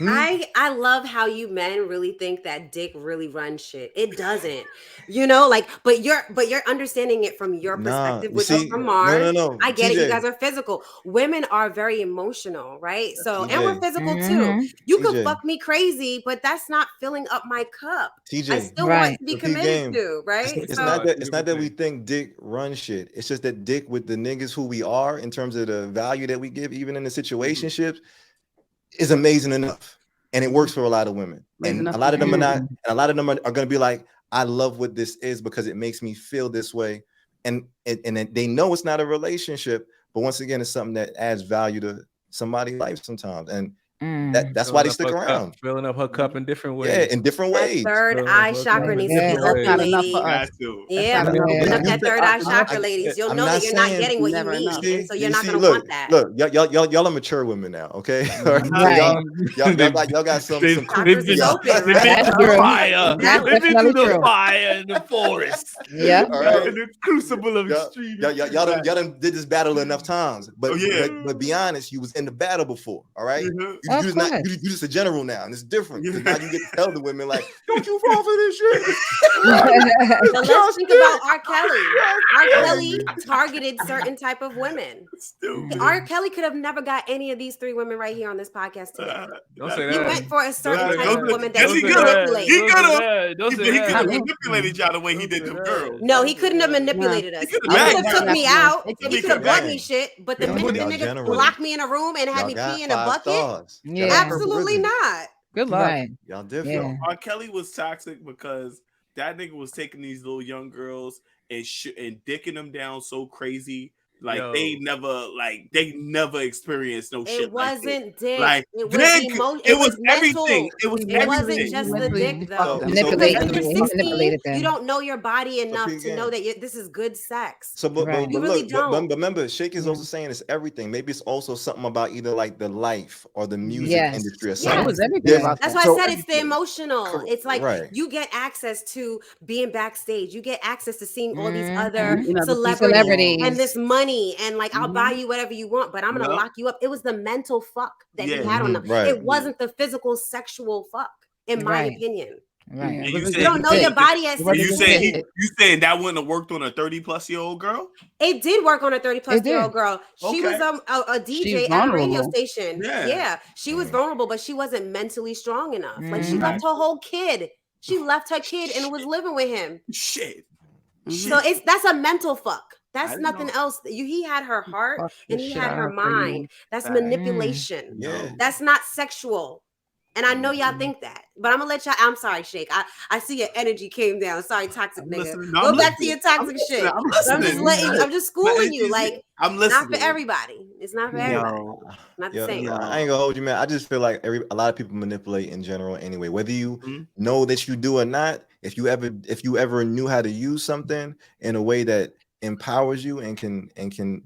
S4: I love how you men really think that dick really runs shit. It doesn't, you know, like, but you're understanding it from your perspective, which is from Mars.
S5: No.
S4: I get
S5: TJ.
S4: it. You guys are physical. Women are very emotional, right? So, and we're physical too. You could fuck me crazy, but that's not filling up my cup.
S5: TJ,
S4: I still want to be committed to, right?
S5: It's not that we think dick runs shit. It's just that dick with the niggas who we are in terms of the value that we give, even in the situationships, is amazing enough. And it works for a lot of women. And a lot of them are not, and a lot of them are going to be like, I love what this is because it makes me feel this way. And they know it's not a relationship, but once again, it's something that adds value to somebody's life sometimes. And that's why they stick around.
S11: Filling up her cup in different ways.
S5: Yeah, in different ways.
S4: Third eye chakra needs to be open, ladies. Yeah, open up that third eye chakra, ladies. You'll know that you're not getting what you need, so you're not going to want that.
S5: Look, y'all are mature women now, okay? Y'all got some.
S11: They've been through the fire in the forest.
S3: Yeah,
S11: in the crucible of extreme.
S5: Y'all done did this battle enough times, but be honest, you was in the battle before, all right? You just a general now, and it's different. Now you get to tell the women like, "Don't you fall for this shit."
S4: So let's think about R. Kelly. R. Kelly targeted certain type of women. R. Kelly could have never got any of these three women right here on this podcast today. He went for a certain type of woman that he manipulated.
S2: He could have manipulated y'all the way he did them girls.
S4: No, he couldn't have manipulated us. He could have took me out, and he could have bought me shit. But the minute the nigga locked me in a room and had me pee in a bucket. Absolutely not.
S3: Good luck. Right.
S5: Y'all different.
S2: R. Kelly was toxic because that nigga was taking these little young girls and dicking them down so crazy. Like they never experienced no shit.
S4: It wasn't dick.
S2: Like
S4: it was
S2: dick. It was
S4: mental.
S2: everything. It
S4: wasn't just the dick though. You don't know your body enough to know that this is good sex.
S5: So, but
S4: you really don't.
S5: But remember, Shake is also saying it's everything. Maybe it's also something about either like the life or the music industry or something.
S4: That's why I said it's the emotional. It's like you get access to being backstage. You get access to seeing all these other celebrities and this money. And like I'll buy you whatever you want, but I'm gonna lock you up. It was the mental fuck that he had on them. It wasn't the physical sexual fuck, in my opinion.
S3: Right.
S2: You
S4: don't know your body at 16.
S2: You saying that wouldn't have worked on a 30-plus-year-old girl?
S4: It did work on a 30-plus-year-old girl. She was a DJ at a radio station. Yeah, she was vulnerable, but she wasn't mentally strong enough. Like she left her whole kid. She left her kid and was living with him.
S2: Shit.
S4: So that's a mental fuck. That's nothing else. He had her heart and he had her mind. That's manipulation. That's not sexual. And I know y'all think that, but I'm gonna let y'all. I'm sorry, Shake. I see your energy came down. Sorry, toxic nigga. Go back to your toxic shit. I'm just schooling you. Like
S2: I'm listening.
S4: Not for everybody. It's not for everybody. Not the same.
S5: I ain't gonna hold you, man. I just feel like a lot of people manipulate in general anyway. Whether you know that you do or not, if you ever knew how to use something in a way that empowers you and can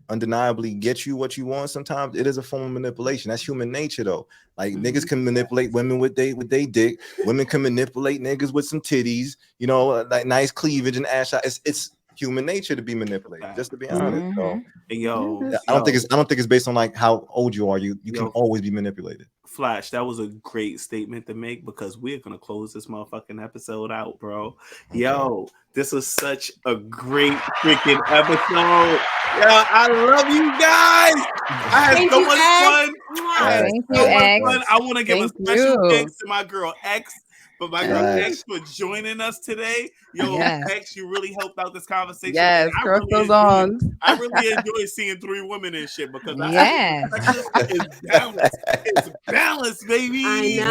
S5: undeniably get you what you want, sometimes it is a form of manipulation. That's human nature though. Like niggas can manipulate women with they dick. Women can manipulate niggas with some titties, you know, like nice cleavage and ass shot. It's human nature to be manipulated, just to be honest. So, I don't think it's based on like how old you are. You can always be manipulated.
S2: Flash, that was a great statement to make because we're gonna close this motherfucking episode out, bro. Yo, this was such a great freaking episode. Yeah, I love you guys. I had so much fun. I want to give a special thanks to my girl X. But my girl X for joining us today. Yo, X, you really helped out this conversation.
S12: Yes,
S2: I really enjoy seeing three women and shit because it's balance, baby.
S4: I know.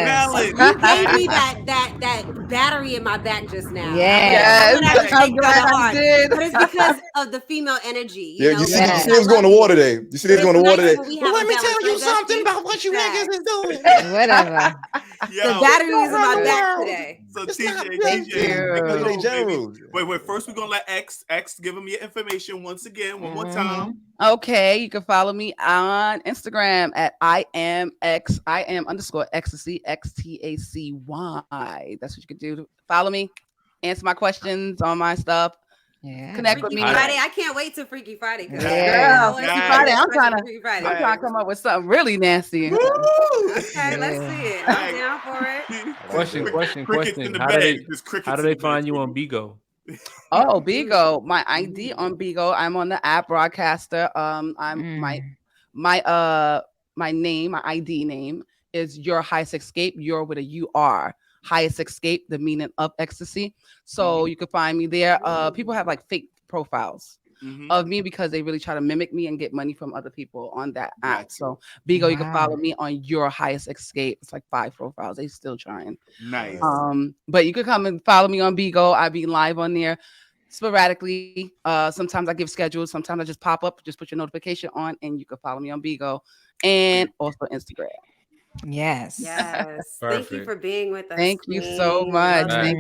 S2: Balance.
S4: You gave me that battery in my back just now.
S12: I'm glad I did.
S4: But it's because of the female energy.
S5: You see what's going to war today. You see this going to war today.
S4: Well, let me tell you something about what you niggas is doing.
S3: Whatever.
S4: The battery is in my back today.
S2: So TJ, wait. First, we're gonna let X give him your information once again, one more time.
S12: Okay, you can follow me on Instagram at I am _ ecstasy XTACY. That's what you can do to follow me, answer my questions on my stuff.
S3: Yeah,
S12: connect
S4: Freaky
S12: with me.
S4: Friday. I can't wait to Freaky Friday.
S12: Girl, Freaky Friday. I'm trying to come up with something really nasty.
S4: Okay, let's see it. I'm down for it.
S11: Question. How do they find you on Bigo?
S12: Oh, Bigo. My ID on Bigo. I'm on the app Broadcaster. My name, my ID name is Your Highest Escape. Your with a UR. Highest Escape, the meaning of ecstasy. So you can find me there. People have like fake profiles of me because they really try to mimic me and get money from other people on that app. So Bigo, you can follow me on Your Highest Escape. It's like 5 profiles. They still trying.
S2: Nice.
S12: But you can come and follow me on Bigo. I be live on there sporadically. Sometimes I give schedules. Sometimes I just pop up. Just put your notification on, and you can follow me on Bigo and also Instagram.
S3: Yes.
S4: Thank you for being with us.
S12: Thank you so much.
S2: Take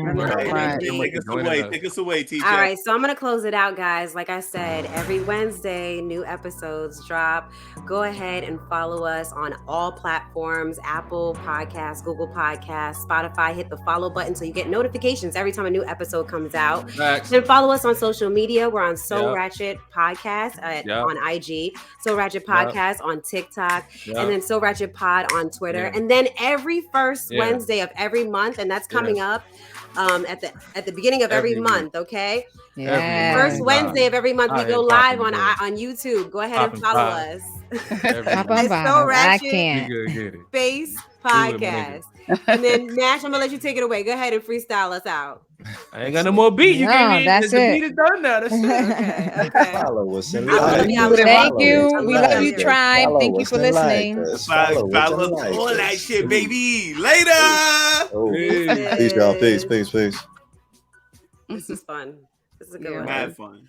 S2: us away, TJ.
S4: All right, so I'm gonna close it out, guys. Like I said, every Wednesday, new episodes drop. Go ahead and follow us on all platforms: Apple Podcasts, Google Podcasts, Spotify. Hit the follow button so you get notifications every time a new episode comes out. And follow us on social media. We're on SoRatchet Podcast on IG, SoRatchet Podcast on TikTok, and then SoRatchet Pod on Twitter. And then every first Wednesday of every month, and that's coming up at the beginning of every month, okay? First Wednesday of every month, we go live on YouTube. Go ahead and follow us.
S3: I can't.
S4: Space Podcast. And then Nash, I'm gonna let you take it away. Go ahead and freestyle us out.
S11: I ain't got no more beat.
S3: That's
S11: the
S3: it.
S11: beat is done now. That's it.
S5: Follow us and
S3: Thank you. We love you, tribe. Thank you for listening.
S2: Follow all that shit, baby. Later.
S5: Peace, y'all. Peace.
S4: This is fun. This is a good one.
S2: Mad fun.